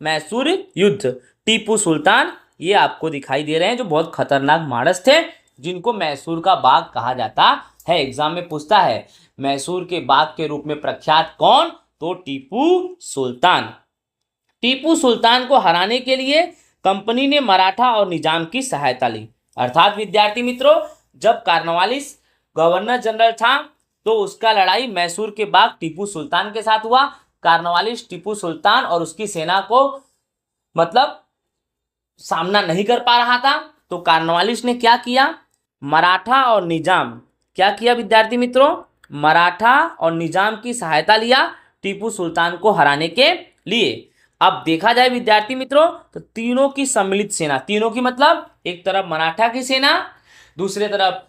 मैसूर युद्ध। टीपू सुल्तान ये आपको दिखाई दे रहे हैं, जो बहुत खतरनाक मानस थे, जिनको मैसूर का बाग कहा जाता है। एग्जाम में पूछता है मैसूर के बाग के रूप में प्रख्यात कौन? तो टीपू सुल्तान। टीपू सुल्तान को हराने के लिए कंपनी ने मराठा और निजाम की सहायता ली। अर्थात विद्यार्थी मित्रों, जब कॉर्नवालिस गवर्नर जनरल था तो उसका लड़ाई मैसूर के बाग टीपू सुल्तान के साथ हुआ। कॉर्नवालिस टीपू सुल्तान और उसकी सेना को मतलब सामना नहीं कर पा रहा था, तो कॉर्नवालिस ने क्या किया? मराठा और निजाम, क्या किया विद्यार्थी मित्रों? मराठा और निजाम की सहायता लिया टीपू सुल्तान को हराने के लिए। अब देखा जाए विद्यार्थी मित्रों तो तीनों की सम्मिलित सेना, तीनों की मतलब एक तरफ मराठा की सेना, दूसरी तरफ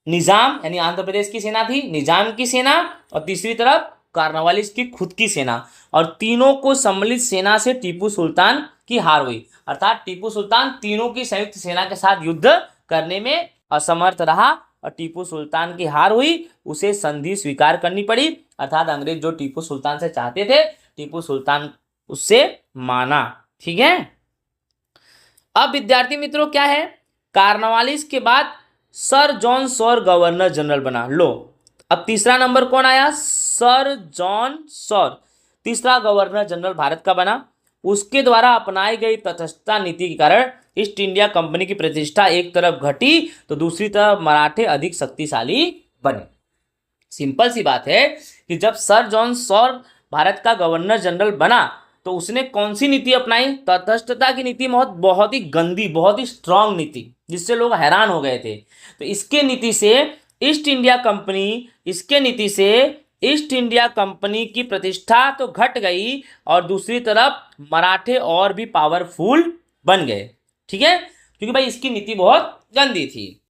निजाम यानी आंध्र प्रदेश की सेना थी, निजाम की सेना, और तीसरी तरफ कॉर्नवालिस की खुद की सेना, और तीनों को सम्मिलित सेना से टीपू सुल्तान की हार हुई। अर्थात टीपू सुल्तान तीनों की संयुक्त सेना के साथ युद्ध करने में असमर्थ रहा और टीपू सुल्तान की हार हुई, उसे संधि स्वीकार करनी पड़ी। अर्थात अंग्रेज जो टीपू सुल्तान से चाहते थे, टीपू सुल्तान उससे माना। ठीक है, अब विद्यार्थी मित्रों क्या है? कॉर्नवालिस के बाद sir John Shore governor general बना। लो, अब तीसरा नंबर कौन आया? सर जॉन सॉर तीसरा गवर्नर जनरल भारत का बना। उसके द्वारा अपनाई गई तटस्थता नीति के कारण ईस्ट इंडिया कंपनी की प्रतिष्ठा एक तरफ घटी तो दूसरी तरफ मराठे अधिक शक्तिशाली बने। सिंपल सी बात है कि जब सर जॉन सॉर भारत का गवर्नर जनरल बना तो उसने कौन सी नीति अपनाई? तटस्थता की नीति। बहुत ही गंदी, बहुत ही स्ट्रांग नीति, जिससे लोग हैरान हो गए थे। तो इसके नीति से ईस्ट इंडिया कंपनी की प्रतिष्ठा तो घट गई और दूसरी तरफ मराठे और भी पावरफुल बन गए। ठीक है, क्योंकि भाई इसकी नीति बहुत गंदी थी।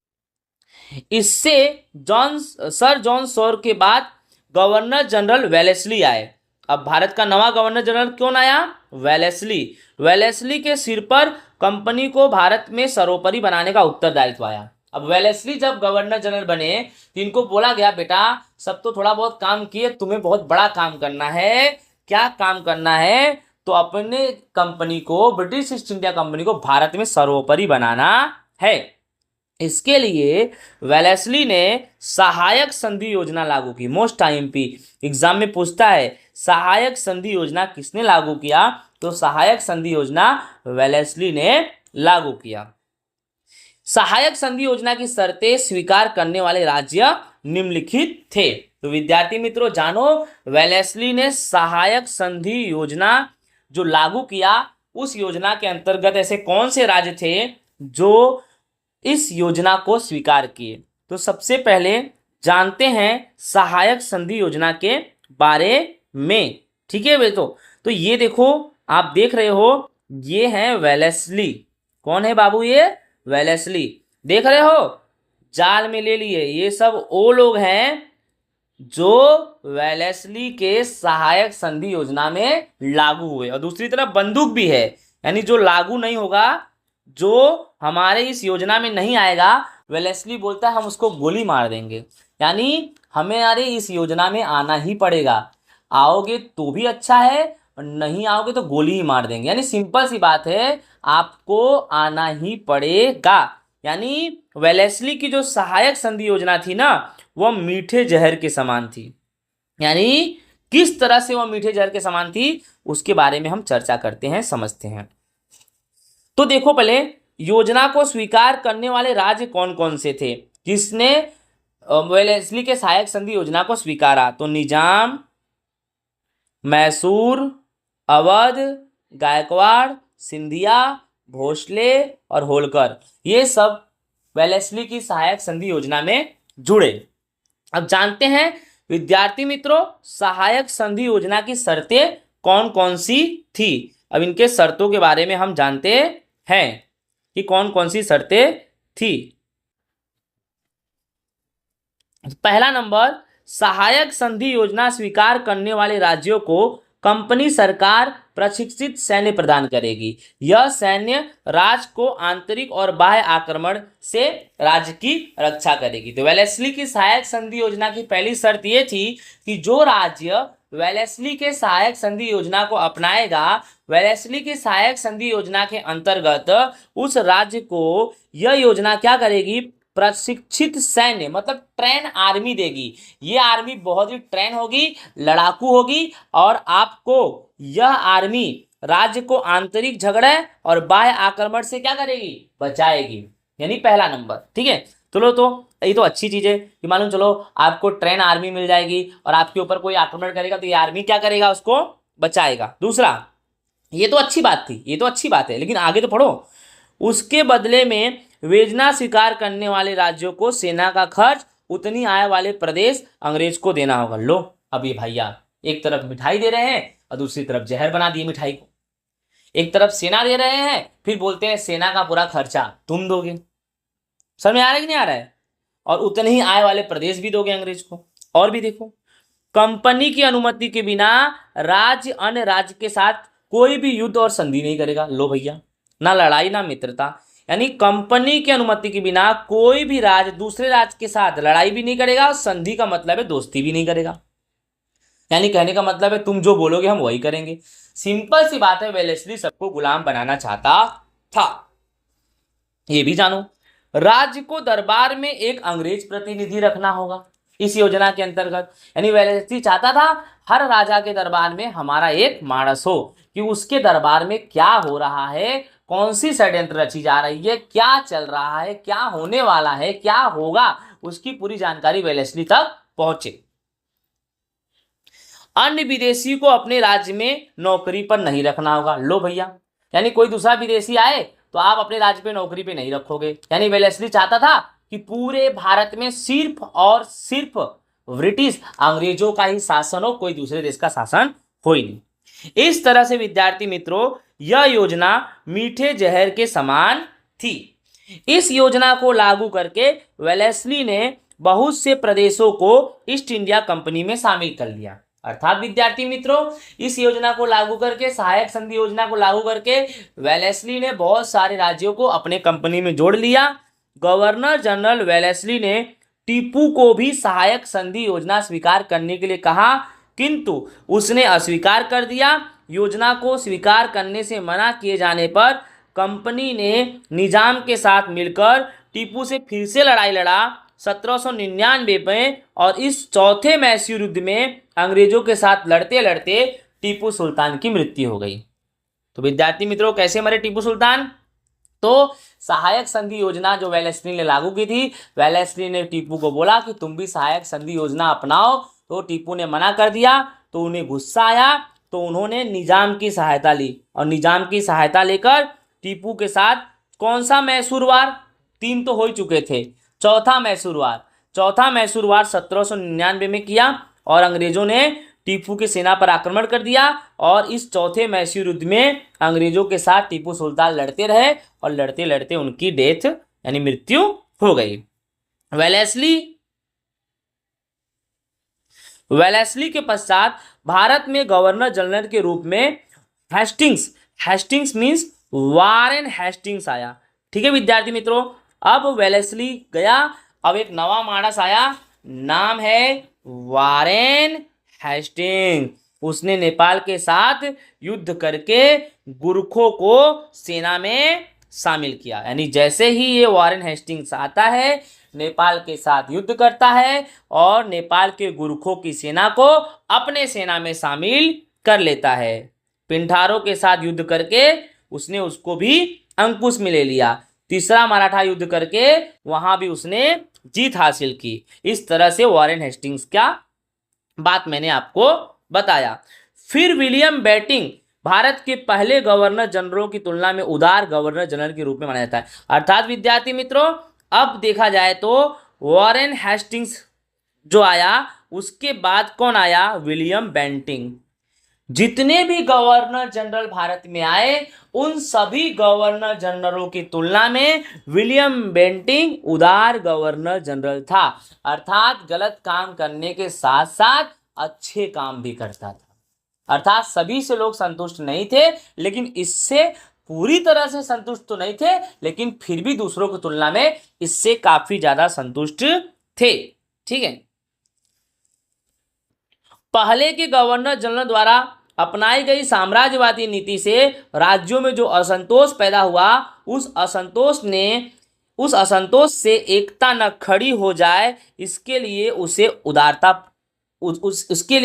इससे सर जॉन सॉर के बाद गवर्नर जनरल वेलेस्ली आए। अब भारत का नवा गवर्नर जनरल कौन आया? वेलेस्ली के सिर पर कंपनी को भारत में सर्वोपरि बनाने का उत्तरदायित्व आया। अब वेलेस्ली जब गवर्नर जनरल बने तो इनको बोला गया, बेटा सब तो थोड़ा बहुत काम किए, तुम्हें बहुत बड़ा काम करना है। क्या काम करना है? तो अपने कंपनी को, ब्रिटिश ईस्ट इंडिया कंपनी को भारत में सर्वोपरि बनाना है। इसके लिए वेलेस्ली ने सहायक संधि योजना लागू की। मोस्ट आईएमपी एग्जाम में पूछता है सहायक संधि योजना किसने लागू किया? तो सहायक संधि योजना वेलेस्ली ने लागू किया। सहायक संधि योजना की शर्तें स्वीकार करने वाले राज्य निम्नलिखित थे। तो विद्यार्थी मित्रों जानो, वेलेस्ली ने सहायक संधि योजना जो लागू किया, उस योजना के अंतर्गत ऐसे कौन से राज्य थे जो इस योजना को स्वीकार किए? तो सबसे पहले जानते हैं सहायक संधि योजना के बारे में। ठीक है भाई, तो तो ये देखो, आप देख रहे हो, ये है वेलेस्ली। कौन है बाबू ये? वेलेस्ली। देख रहे हो, जाल में ले लिए। ये सब वो लोग हैं जो वेलेस्ली के सहायक संधि योजना में लागू हुए। और दूसरी तरफ बंदूक भी है, यानी जो लागू नहीं होगा, जो हमारे इस योजना में नहीं आएगा, वेलेस्ली बोलता है हम उसको गोली मार देंगे। यानी हमारे इस योजना में आना ही पड़ेगा। आओगे तो भी अच्छा है, और नहीं आओगे तो गोली ही मार देंगे। यानी सिंपल सी बात है, आपको आना ही पड़ेगा। यानी वेलेस्ली की जो सहायक संधि योजना थी ना, वह मीठे जहर के समान थी। यानी किस तरह से वह मीठे जहर के समान थी, उसके बारे में हम चर्चा करते हैं, समझते हैं। तो देखो, पहले योजना को स्वीकार करने वाले राज्य कौन कौन से थे, किसने वेलेस्ली के सहायक संधि योजना को स्वीकारा? तो निजाम, मैसूर, अवध, गायकवाड़, सिंधिया, भोसले और होलकर, ये सब वेलेस्ली की सहायक संधि योजना में जुड़े। अब जानते हैं विद्यार्थी मित्रों, सहायक संधि योजना की शर्तें कौन कौन सी थी। अब इनके शर्तों के बारे में हम जानते हैं कि कौन कौन सी शर्तें थी। पहला नंबर, सहायक संधि योजना स्वीकार करने वाले राज्यों को कंपनी सरकार प्रशिक्षित सैन्य प्रदान करेगी। यह सैन्य राज्य को आंतरिक और बाह्य आक्रमण से राज्य की रक्षा करेगी। तो वेलेस्ली की सहायक संधि योजना की पहली शर्त यह थी कि जो राज्य वेलेस्ली के सहायक संधि योजना को अपनाएगा, वेलेस्ली की सहायक संधि योजना के अंतर्गत उस राज्य को यह योजना क्या करेगी? प्रशिक्षित सैन्य, मतलब ट्रेन आर्मी देगी। ये आर्मी बहुत ही ट्रेन होगी, लड़ाकू होगी, और आपको यह आर्मी राज्य को आंतरिक झगड़े और बाह्य आक्रमण से क्या करेगी? बचाएगी। यानी पहला नंबर। ठीक है, चलो, तो ये तो अच्छी चीज है कि मालूम चलो आपको ट्रेन आर्मी मिल जाएगी, और आपके ऊपर कोई आक्रमण करेगा तो ये आर्मी क्या करेगा? उसको बचाएगा। दूसरा, ये तो अच्छी बात थी, ये तो अच्छी बात है, लेकिन आगे तो पढ़ो। उसके बदले में योजना स्वीकार करने वाले राज्यों को सेना का खर्च उतनी आय वाले प्रदेश अंग्रेज को देना होगा। लो, अब ये भैया एक तरफ मिठाई दे रहे हैं और दूसरी तरफ जहर बना दिए मिठाई को। एक तरफ सेना दे रहे हैं, फिर बोलते हैं सेना का पूरा खर्चा तुम दोगे। समझ में आ रहा है कि नहीं आ रहा है? और उतने ही आय वाले प्रदेश भी दोगे अंग्रेज को। और भी देखो, कंपनी की अनुमति के बिना राज्य अन्य राज्य के साथ कोई भी युद्ध और संधि नहीं करेगा। लो भैया, ना लड़ाई ना मित्रता। यानी कंपनी की अनुमति के बिना कोई भी राज्य दूसरे राज्य के साथ लड़ाई भी नहीं करेगा, और संधि का मतलब है दोस्ती भी नहीं करेगा। यानी कहने का मतलब है तुम जो बोलोगे हम वही करेंगे। सिंपल सी बात है, वेलेस्ली सबको गुलाम बनाना चाहता था। ये भी जानो, राज्य को दरबार में एक अंग्रेज प्रतिनिधि रखना होगा इस योजना के अंतर्गत। यानी वेलेस्ली चाहता था हर राजा के दरबार में हमारा एक मानस हो, कि उसके दरबार में क्या हो रहा है, कौन सी षड्यंत्र रची जा रही है, क्या चल रहा है, क्या होने वाला है, क्या होगा, उसकी पूरी जानकारी वेलेस्ली तक पहुंचे। अन्य विदेशी को अपने राज्य में नौकरी पर नहीं रखना होगा। लो भैया, यानी कोई दूसरा विदेशी आए तो आप अपने राज्य पे नौकरी पे नहीं रखोगे। यानी वेलेस्ली चाहता था कि पूरे भारत में सिर्फ और सिर्फ ब्रिटिश अंग्रेजों का ही शासन हो, कोई दूसरे देश का शासन हो ही नहीं। इस तरह से विद्यार्थी मित्रों, यह योजना मीठे जहर के समान थी। इस योजना को लागू करके वेलेस्ली ने बहुत से प्रदेशों को ईस्ट इंडिया कंपनी में शामिल कर लिया। अर्थात विद्यार्थी मित्रों, इस योजना को लागू करके, सहायक संधि योजना को लागू करके वेलेस्ली ने बहुत सारे राज्यों को अपने कंपनी में जोड़ लिया। गवर्नर जनरल वेलेस्ली ने टीपू को भी सहायक संधि योजना स्वीकार करने के लिए कहा, किंतु उसने अस्वीकार कर दिया। योजना को स्वीकार करने से मना किए जाने पर कंपनी ने निजाम के साथ मिलकर टीपू से फिर से लड़ाई लड़ा 1799 में, और इस चौथे मैसूर युद्ध में अंग्रेजों के साथ लड़ते लड़ते टीपू सुल्तान की मृत्यु हो गई। तो विद्यार्थी मित्रों, कैसे मरे टीपू सुल्तान? तो सहायक संधि योजना जो वेलेस्ली ने लागू की थी, वेलेस्ली ने टीपू को बोला कि तुम भी सहायक संधि योजना अपनाओ, तो टीपू ने मना कर दिया। तो उन्हें गुस्सा आया, तो उन्होंने निजाम की सहायता ली, और निजाम की सहायता लेकर टीपू के साथ कौन सा मैसूर वार, 3 तो हो ही चुके थे, चौथा मैसूर वार 1799 में किया, और अंग्रेजों ने टीपू की सेना पर आक्रमण कर दिया और इस चौथे मैसूर युद्ध में अंग्रेजों के साथ टीपू सुल्तान लड़ते रहे और लड़ते लड़ते उनकी डेथ यानी मृत्यु हो गई। वेलेस्ली के पश्चात भारत में गवर्नर जनरल के रूप में हेस्टिंग्स मींस वारेन हेस्टिंग्स आया। ठीक है विद्यार्थी मित्रों, अब वेलेस्ली गया, अब एक नवा मानस आया, नाम है वारेन हेस्टिंग। उसने नेपाल के साथ युद्ध करके गुरखों को सेना में शामिल किया। यानी जैसे ही ये वारेन हेस्टिंग्स आता है, नेपाल के साथ युद्ध करता है और नेपाल के गुरखों की सेना को अपने सेना में शामिल कर लेता है। पिंठारों के साथ युद्ध करके उसने उसको भी अंकुश में ले लिया। तीसरा मराठा युद्ध करके वहां भी उसने जीत हासिल की। इस तरह से वारेन हेस्टिंग्स का बात मैंने आपको बताया। फिर विलियम बेंटिंक भारत के पहले गवर्नर जनरलों की तुलना में उदार गवर्नर जनरल के रूप में माना जाता है। अर्थात विद्यार्थी मित्रों, अब देखा जाए तो वारेन हेस्टिंग्स जो आया उसके बाद कौन आया? William Bentinck. जितने भी गवर्नर जनरल भारत में आए उन सभी गवर्नर जनरलों की तुलना में विलियम बेंटिंक उदार गवर्नर जनरल था। अर्थात गलत काम करने के साथ साथ अच्छे काम भी करता था। अर्थात सभी से लोग संतुष्ट नहीं थे, लेकिन इससे पूरी तरह से संतुष्ट तो नहीं थे, लेकिन फिर भी दूसरों की तुलना में इससे काफी ज्यादा संतुष्ट थे। ठीक है, पहले के गवर्नर जनरल द्वारा अपनाई गई साम्राज्यवादी नीति से राज्यों में जो असंतोष पैदा हुआ, उस असंतोष से एकता न खड़ी हो जाए, इसके लिए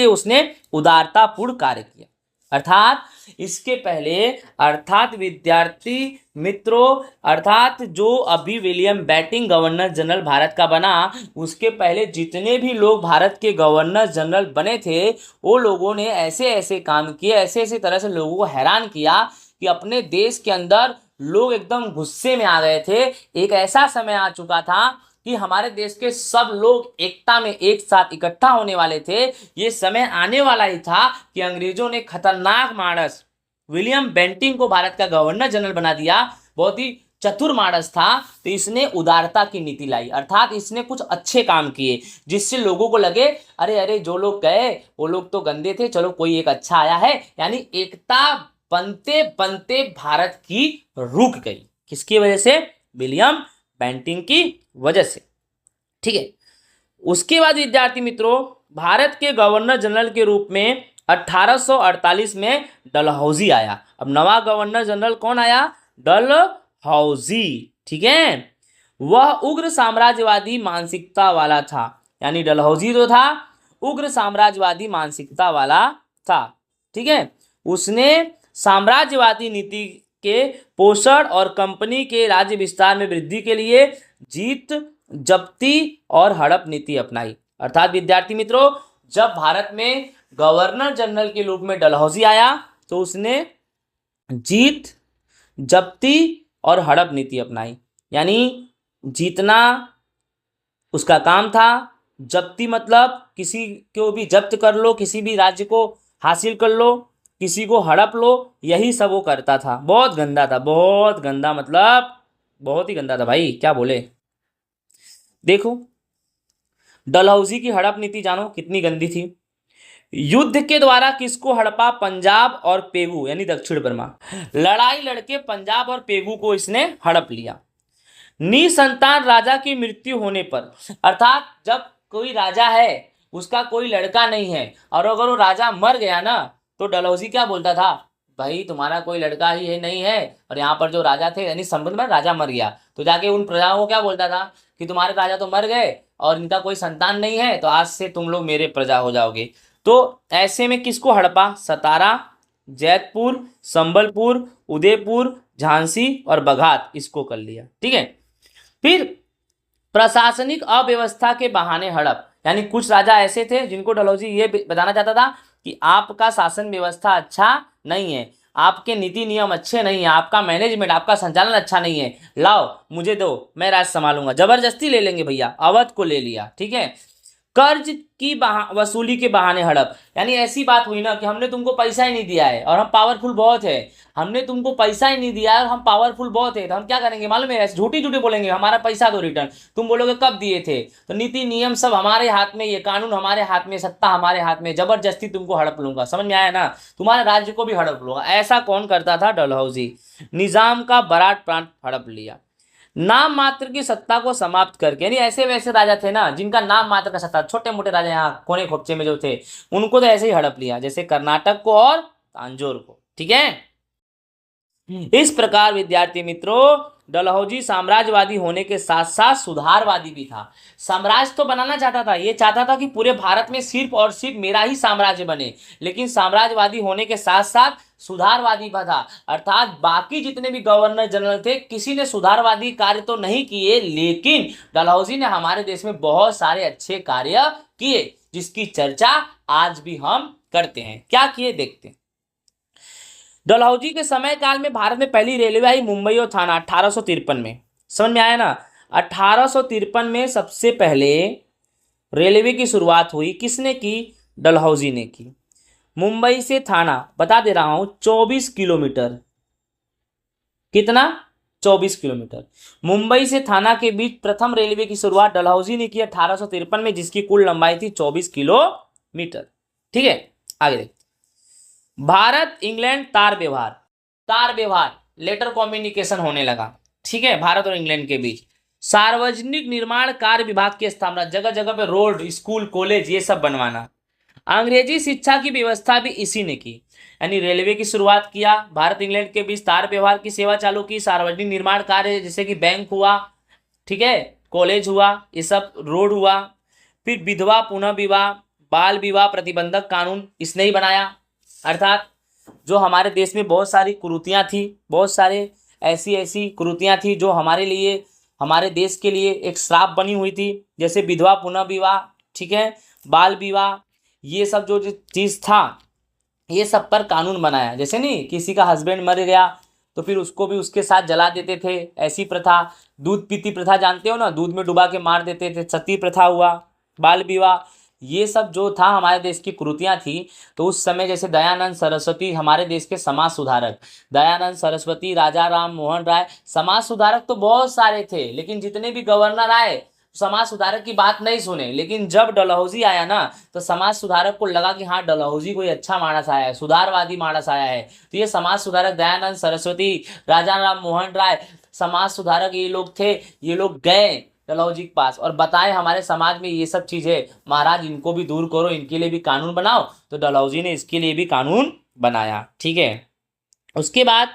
उसने उदारतापूर्ण कार्य किया। अर्थात इसके पहले, अर्थात विद्यार्थी मित्रों, अर्थात जो अभी विलियम बेंटिंक गवर्नर जनरल भारत का बना, उसके पहले जितने भी लोग भारत के गवर्नर जनरल बने थे, वो लोगों ने ऐसे ऐसे काम किए, ऐसे ऐसे तरह से लोगों को हैरान किया कि अपने देश के अंदर लोग एकदम गुस्से में आ गए थे। एक ऐसा समय आ चुका था कि हमारे देश के सब लोग एकता में एक साथ इकट्ठा होने वाले थे। ये समय आने वाला ही था कि अंग्रेजों ने खतरनाक मानस विलियम बेंटिंक को भारत का गवर्नर जनरल बना दिया। बहुत ही चतुर मानस था, तो इसने उदारता की नीति लाई। अर्थात इसने कुछ अच्छे काम किए जिससे लोगों को लगे अरे अरे जो लोग गए वो लोग तो गंदे थे, चलो कोई एक अच्छा आया है। यानी एकता बनते बनते भारत की रुक गई। किसकी वजह से? विलियम बेंटिंक की वजह से। ठीक है, उसके बाद विद्यार्थी मित्रों, भारत के गवर्नर जनरल के रूप में 1848 में डलहौजी आया। अब नवा गवर्नर जनरल कौन आया? डलहौजी। ठीक है, वह उग्र साम्राज्यवादी मानसिकता वाला था। यानी डलहौजी जो था उग्र साम्राज्यवादी मानसिकता वाला था। ठीक है, उसने साम्राज्यवादी नीति के पोषण और कंपनी के राज्य विस्तार में वृद्धि के लिए जीत, जब्ती और हड़प नीति अपनाई। अर्थात विद्यार्थी मित्रों, जब भारत में गवर्नर जनरल के रूप में डलहौजी आया तो उसने जीत, जब्ती और हड़प नीति अपनाई। यानी जीतना उसका काम था, जब्ती मतलब किसी को भी जब्त कर लो, किसी भी राज्य को हासिल कर लो, किसी को हड़प लो, यही सब वो करता था। बहुत गंदा था, बहुत गंदा, मतलब बहुत ही गंदा था भाई, क्या बोले। देखो डलहौजी की हड़प नीति जानो कितनी गंदी थी। युद्ध के द्वारा किसको हड़पा? पंजाब और पेगू यानी दक्षिण बर्मा। लड़ाई लड़के पंजाब और पेगू को इसने हड़प लिया। निसंतान राजा की मृत्यु होने पर, अर्थात जब कोई राजा है उसका कोई लड़का नहीं है और अगर वो राजा मर गया ना, तो डलहौजी क्या बोलता था? भाई तुम्हारा कोई लड़का ही है नहीं है, और यहाँ पर जो राजा थे यानी संबंध में राजा मर गया, तो जाके उन प्रजाओं को क्या बोलता था कि तुम्हारे राजा तो मर गए और इनका कोई संतान नहीं है, तो आज से तुम लोग मेरे प्रजा हो जाओगे। तो ऐसे में किसको हड़पा? सतारा, जैतपुर, संबलपुर, उदयपुर, झांसी और बघात, इसको कर लिया। ठीक है, फिर प्रशासनिक अव्यवस्था के बहाने हड़प। यानी कुछ राजा ऐसे थे जिनको डलहौजी ये बताना चाहता था कि आपका शासन व्यवस्था अच्छा नहीं है, आपके नीति नियम अच्छे नहीं है, आपका मैनेजमेंट, आपका संचालन अच्छा नहीं है, लाओ मुझे दो, मैं राज संभालूंगा। जबरदस्ती ले लेंगे भैया, अवध को ले लिया। ठीक है, कर्ज की वसूली के बहाने हड़प, यानी ऐसी बात हुई ना कि हमने तुमको पैसा ही नहीं दिया है और हम पावरफुल बहुत है, हमने तुमको पैसा ही नहीं दिया है और हम पावरफुल बहुत है, तो हम क्या करेंगे मालूम है, ऐसे झूठी झूठी बोलेंगे हमारा पैसा दो रिटर्न। तुम बोलोगे कब दिए थे, तो नीति नियम सब हमारे हाथ में, ये कानून हमारे हाथ में, सत्ता हमारे हाथ में, जबरदस्ती तुमको हड़प लूंगा, समझ में आया ना, तुम्हारे राज्य को भी हड़प लूंगा। ऐसा कौन करता था, डलहौजी। निजाम का बराट प्रांत हड़प लिया। नाम मात्र की सत्ता को समाप्त करके, यानी ऐसे वैसे राजा थे ना जिनका नाम मात्र का सत्ता, छोटे मोटे राजा यहाँ कोने खोपचे में जो थे उनको तो ऐसे ही हड़प लिया, जैसे कर्नाटक को और तांजोर को। ठीक है, इस प्रकार विद्यार्थी मित्रों डलहौजी साम्राज्यवादी होने के साथ साथ सुधारवादी भी था। साम्राज्य तो बनाना चाहता था, ये चाहता था कि पूरे भारत में सिर्फ और सिर्फ मेरा ही साम्राज्य बने, लेकिन साम्राज्यवादी होने के साथ साथ सुधारवादी भी था, अर्थात बाकी जितने भी गवर्नर जनरल थे किसी ने सुधारवादी कार्य तो नहीं किए, लेकिन डलहौजी ने हमारे देश में बहुत सारे अच्छे कार्य किए जिसकी चर्चा आज भी हम करते हैं। क्या किए देखते हैं। डलहौजी के समय काल में भारत में पहली रेलवे आई मुंबई और थाना 1853 में, समझ में आया ना। 1853 में सबसे पहले रेलवे की शुरुआत हुई, किसने की, डलहौजी ने की। मुंबई से थाना बता दे रहा हूं 24 किलोमीटर, कितना, 24 किलोमीटर। मुंबई से थाना के बीच प्रथम रेलवे की शुरुआत डलहौजी ने की 1853 में, जिसकी कुल लंबाई थी 24 किलोमीटर। ठीक है, आगे देख। भारत इंग्लैंड तार व्यवहार लेटर कम्युनिकेशन होने लगा। ठीक है, भारत और इंग्लैंड के बीच। सार्वजनिक निर्माण कार्य विभाग की स्थापना, जगह जगह पे रोड, स्कूल, कॉलेज ये सब बनवाना। अंग्रेजी शिक्षा की व्यवस्था भी इसी ने की, यानी रेलवे की शुरुआत किया, भारत इंग्लैंड के बीच तार व्यवहार की सेवा चालू की, सार्वजनिक निर्माण कार्य जैसे कि बैंक हुआ, ठीक है, कॉलेज हुआ, ये सब, रोड हुआ। फिर विधवा पुनः विवाह, बाल विवाह प्रतिबंधक कानून इसने ही बनाया, अर्थात जो हमारे देश में बहुत सारी कुरीतियाँ थी, बहुत सारे ऐसी कुरीतियाँ थी जो हमारे लिए, हमारे देश के लिए एक श्राप बनी हुई थी, जैसे विधवा पुनः विवाह, ठीक है, बाल विवाह, ये सब जो चीज़ था ये सब पर कानून बनाया। जैसे नहीं किसी का हस्बैंड मर गया तो फिर उसको भी उसके साथ जला देते थे, ऐसी प्रथा। दूध पीती प्रथा जानते हो ना, दूध में डुबा के मार देते थे, सती प्रथा हुआ, बाल विवाह, ये सब जो था हमारे देश की कुरीतियाँ थी। तो उस समय जैसे दयानंद सरस्वती हमारे देश के समाज सुधारक, दयानंद सरस्वती, राजा राम मोहन राय, समाज सुधारक तो बहुत सारे थे, लेकिन जितने भी गवर्नर आए समाज सुधारक की बात नहीं सुने। लेकिन जब डलहौजी आया ना तो समाज सुधारक को लगा कि हाँ डलहौजी कोई अच्छा मानस आया है, सुधारवादी मानस आया है। तो ये समाज सुधारक दयानंद सरस्वती, राजा राम मोहन राय, समाज सुधारक ये लोग थे, ये लोग गए डलहौजी के पास और बताए हमारे समाज में ये सब चीज़ है, महाराज इनको भी दूर करो, इनके लिए भी कानून बनाओ। तो डलहौजी ने इसके लिए भी कानून बनाया। ठीक है, उसके बाद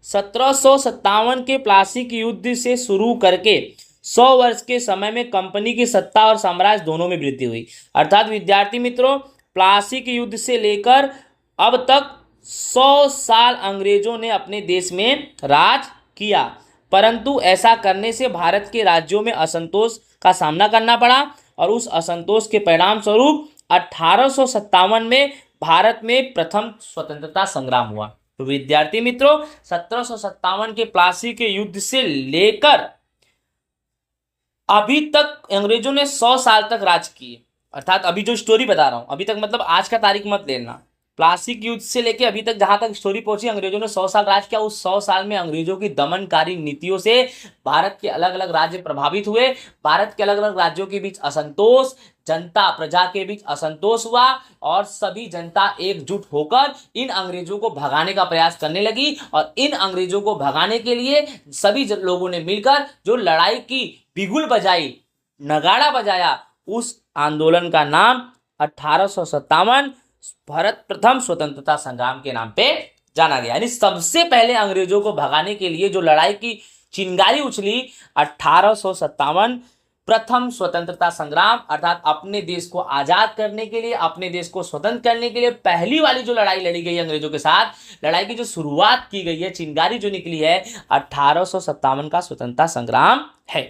1757 के प्लासी के युद्ध से शुरू करके 100 वर्ष के समय में कंपनी की सत्ता और साम्राज्य दोनों में वृद्धि हुई। अर्थात विद्यार्थी मित्रों, प्लासी के युद्ध से लेकर अब तक 100 साल अंग्रेजों ने अपने देश में राज किया, परंतु ऐसा करने से भारत के राज्यों में असंतोष का सामना करना पड़ा और उस असंतोष के परिणाम स्वरूप 1857 में भारत में प्रथम स्वतंत्रता संग्राम हुआ। तो विद्यार्थी मित्रों 1757 के प्लासी के युद्ध से लेकर अभी तक अंग्रेजों ने 100 साल तक राज किए। अर्थात अभी जो स्टोरी बता रहा हूं, अभी तक मतलब आज का तारीख मत लेना, प्लासी के युद्ध से लेके अभी तक जहां तक स्टोरी पहुंची, अंग्रेजों ने 100 साल राज किया। उस 100 साल में अंग्रेजों की दमनकारी नीतियों से भारत के अलग अलग राज्य प्रभावित हुए। भारत के अलग अलग राज्यों के बीच असंतोष, जनता प्रजा के बीच असंतोष हुआ और सभी जनता एकजुट होकर इन अंग्रेजों को भगाने का प्रयास करने लगी। और इन अंग्रेजों को भगाने के लिए सभी लोगों ने मिलकर जो लड़ाई की बिगुल बजाई, नगाड़ा बजाया, उस आंदोलन का नाम 1857 भारत प्रथम स्वतंत्रता संग्राम के नाम पे जाना गया। यानी सबसे पहले अंग्रेजों को भगाने के लिए जो लड़ाई की चिंगारी उछली, 1857 प्रथम स्वतंत्रता संग्राम, अर्थात अपने देश को आजाद करने के लिए, अपने देश को स्वतंत्र करने के लिए पहली वाली जो लड़ाई लड़ी गई अंग्रेजों के साथ, लड़ाई की जो शुरुआत की गई है, चिंगारी जो निकली है, 1857 का स्वतंत्रता संग्राम है।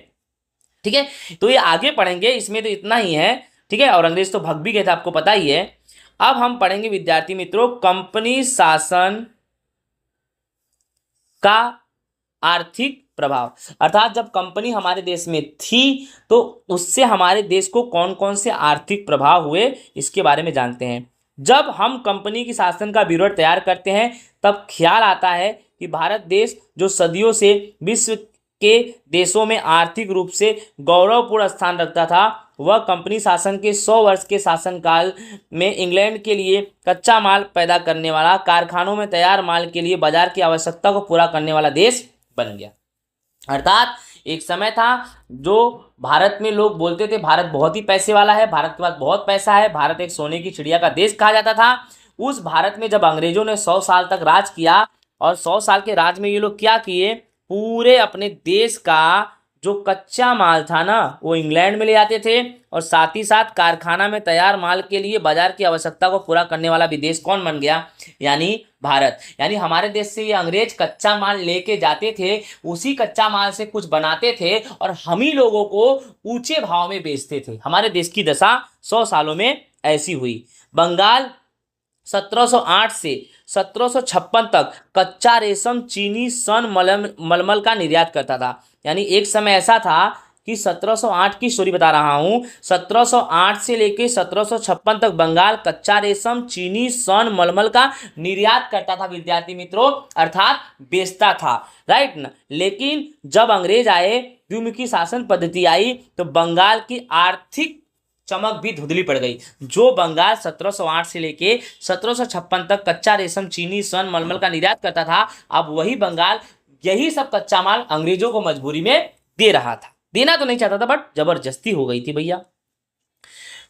ठीक है, तो ये आगे पढ़ेंगे, इसमें तो इतना ही है। ठीक है, और अंग्रेज तो भग भी गए थे, आपको पता ही है। अब हम पढ़ेंगे विद्यार्थी मित्रों कंपनी शासन का आर्थिक प्रभाव, अर्थात जब कंपनी हमारे देश में थी तो उससे हमारे देश को कौन कौन से आर्थिक प्रभाव हुए इसके बारे में जानते हैं। जब हम कंपनी की शासन का ब्यूरो तैयार करते हैं तब ख्याल आता है कि भारत देश जो सदियों से विश्व के देशों में आर्थिक रूप से गौरवपूर्ण स्थान रखता था, वह कंपनी शासन के 100 वर्ष के शासनकाल में इंग्लैंड के लिए कच्चा माल पैदा करने वाला, कारखानों में तैयार माल के लिए बाजार की आवश्यकता को पूरा करने वाला देश बन गया। अर्थात एक समय था जो भारत में लोग बोलते थे भारत बहुत ही पैसे वाला है, भारत के पास बहुत पैसा है, भारत एक सोने की चिड़िया का देश कहा जाता था। उस भारत में जब अंग्रेजों ने 100 साल तक राज किया और 100 साल के राज में ये लोग क्या किए, पूरे अपने देश का जो कच्चा माल था ना वो इंग्लैंड में ले आते थे और साथ ही साथ कारखाना में तैयार माल के लिए बाजार की आवश्यकता को पूरा करने वाला भी देश कौन बन गया, यानी भारत। यानी हमारे देश से ये अंग्रेज कच्चा माल लेके जाते थे, उसी कच्चा माल से कुछ बनाते थे और हम ही लोगों को ऊंचे भाव में बेचते थे। हमारे देश की दशा 100 सालों में ऐसी हुई। बंगाल 1708 से 1756 तक कच्चा रेशम, चीनी, सन, मलमल का निर्यात करता था। यानी एक समय ऐसा था कि 1708 की स्टोरी बता रहा हूँ, 1708 से लेके 1756 तक बंगाल कच्चा रेशम, चीनी, सन, मलमल का निर्यात करता था विद्यार्थी मित्रों, अर्थात बेचता था, राइट ना। लेकिन जब अंग्रेज आए, द्विमुखी शासन पद्धति आई, तो बंगाल की आर्थिक चमक भी धुंधली पड़ गई। जो बंगाल 1708 से लेके 1756 तक कच्चा रेशम, चीनी, सन, मलमल का निर्यात करता था, अब वही बंगाल यही सब कच्चा माल अंग्रेजों को मजबूरी में दे रहा था। देना तो नहीं चाहता था बट जबरदस्ती हो गई थी भैया।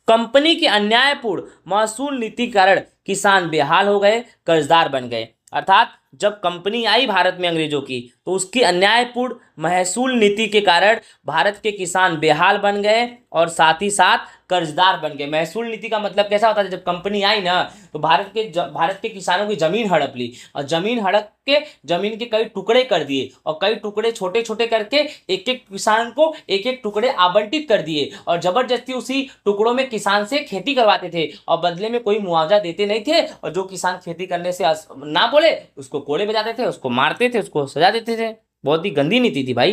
कंपनी की अन्यायपूर्ण महसूल नीति के कारण किसान बेहाल हो गए, कर्जदार बन गए। अर्थात जब कंपनी आई भारत में अंग्रेजों की, तो उसकी अन्यायपूर्ण महसूल नीति के कारण भारत के किसान बेहाल बन गए और साथ ही साथ कर्जदार बन गए। महसूल नीति का मतलब कैसा होता है, जब कंपनी आई ना तो भारत के किसानों की जमीन हड़प ली और जमीन हड़प के जमीन के कई टुकड़े कर दिए और कई टुकड़े छोटे छोटे करके एक एक किसान को एक एक टुकड़े आवंटित कर दिए और जबरदस्ती उसी टुकड़ों में किसान से खेती करवाते थे और बदले में कोई मुआवजा देते नहीं थे। और जो किसान खेती करने से ना बोले उसको कोड़े बजाते थे, उसको मारते थे, उसको सजा देते थे। बहुत ही गंदी नीति थी भाई।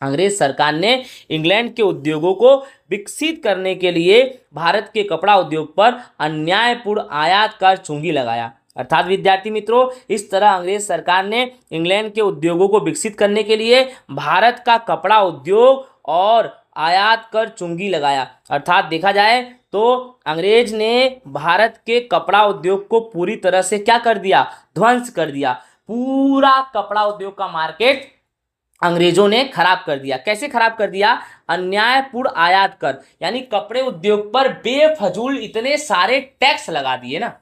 अंग्रेज सरकार ने इंग्लैंड के उद्योगों को विकसित करने के लिए भारत के कपड़ा उद्योग पर अन्यायपूर्ण आयात कर चुंगी लगाया। अर्थात विद्यार्थी मित्रों, इस तरह अंग्रेज सरकार ने इंग्लैंड के उद्योगों को विकसित करने के लिए भारत का कपड़ा उद्योग और आयात कर चुंगी लगाया। अर्थात देखा जाए तो अंग्रेज ने भारत के कपड़ा उद्योग को पूरी तरह से क्या कर दिया, ध्वंस कर दिया। पूरा कपड़ा उद्योग का मार्केट अंग्रेजों ने खराब कर दिया। कैसे खराब कर दिया, अन्यायपूर्ण आयात कर, यानी कपड़े उद्योग पर बेफजूल इतने सारे टैक्स लगा दिए ना।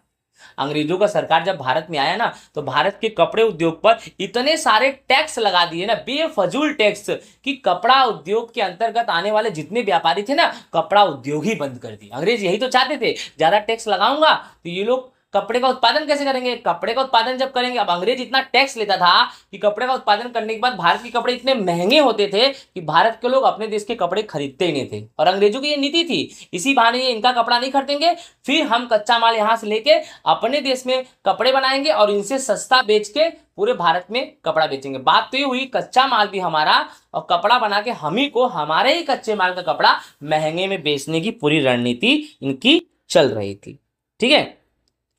अंग्रेजों का सरकार जब भारत में आया ना तो भारत के कपड़े उद्योग पर इतने सारे टैक्स लगा दिए ना, बेफजूल टैक्स, कि कपड़ा उद्योग के अंतर्गत आने वाले जितने व्यापारी थे ना, कपड़ा उद्योग ही बंद कर दिया। अंग्रेज यही तो चाहते थे, ज्यादा टैक्स लगाऊंगा तो ये लोग कपड़े का उत्पादन कैसे करेंगे। कपड़े का उत्पादन जब करेंगे, अब अंग्रेज इतना टैक्स लेता था कि कपड़े का उत्पादन करने के बाद भारत के कपड़े इतने महंगे होते थे कि भारत के लोग अपने देश के कपड़े खरीदते ही नहीं थे। और अंग्रेजों की ये नीति थी, इसी बहाने ये इनका कपड़ा नहीं खरीदेंगे, फिर हम कच्चा माल यहाँ से लेके अपने देश में कपड़े बनाएंगे और इनसे सस्ता बेच के पूरे भारत में कपड़ा बेचेंगे। बात तो ये हुई, कच्चा माल भी हमारा और कपड़ा बना के हम ही को हमारे ही कच्चे माल का कपड़ा महंगे में बेचने की पूरी रणनीति इनकी चल रही थी। ठीक है,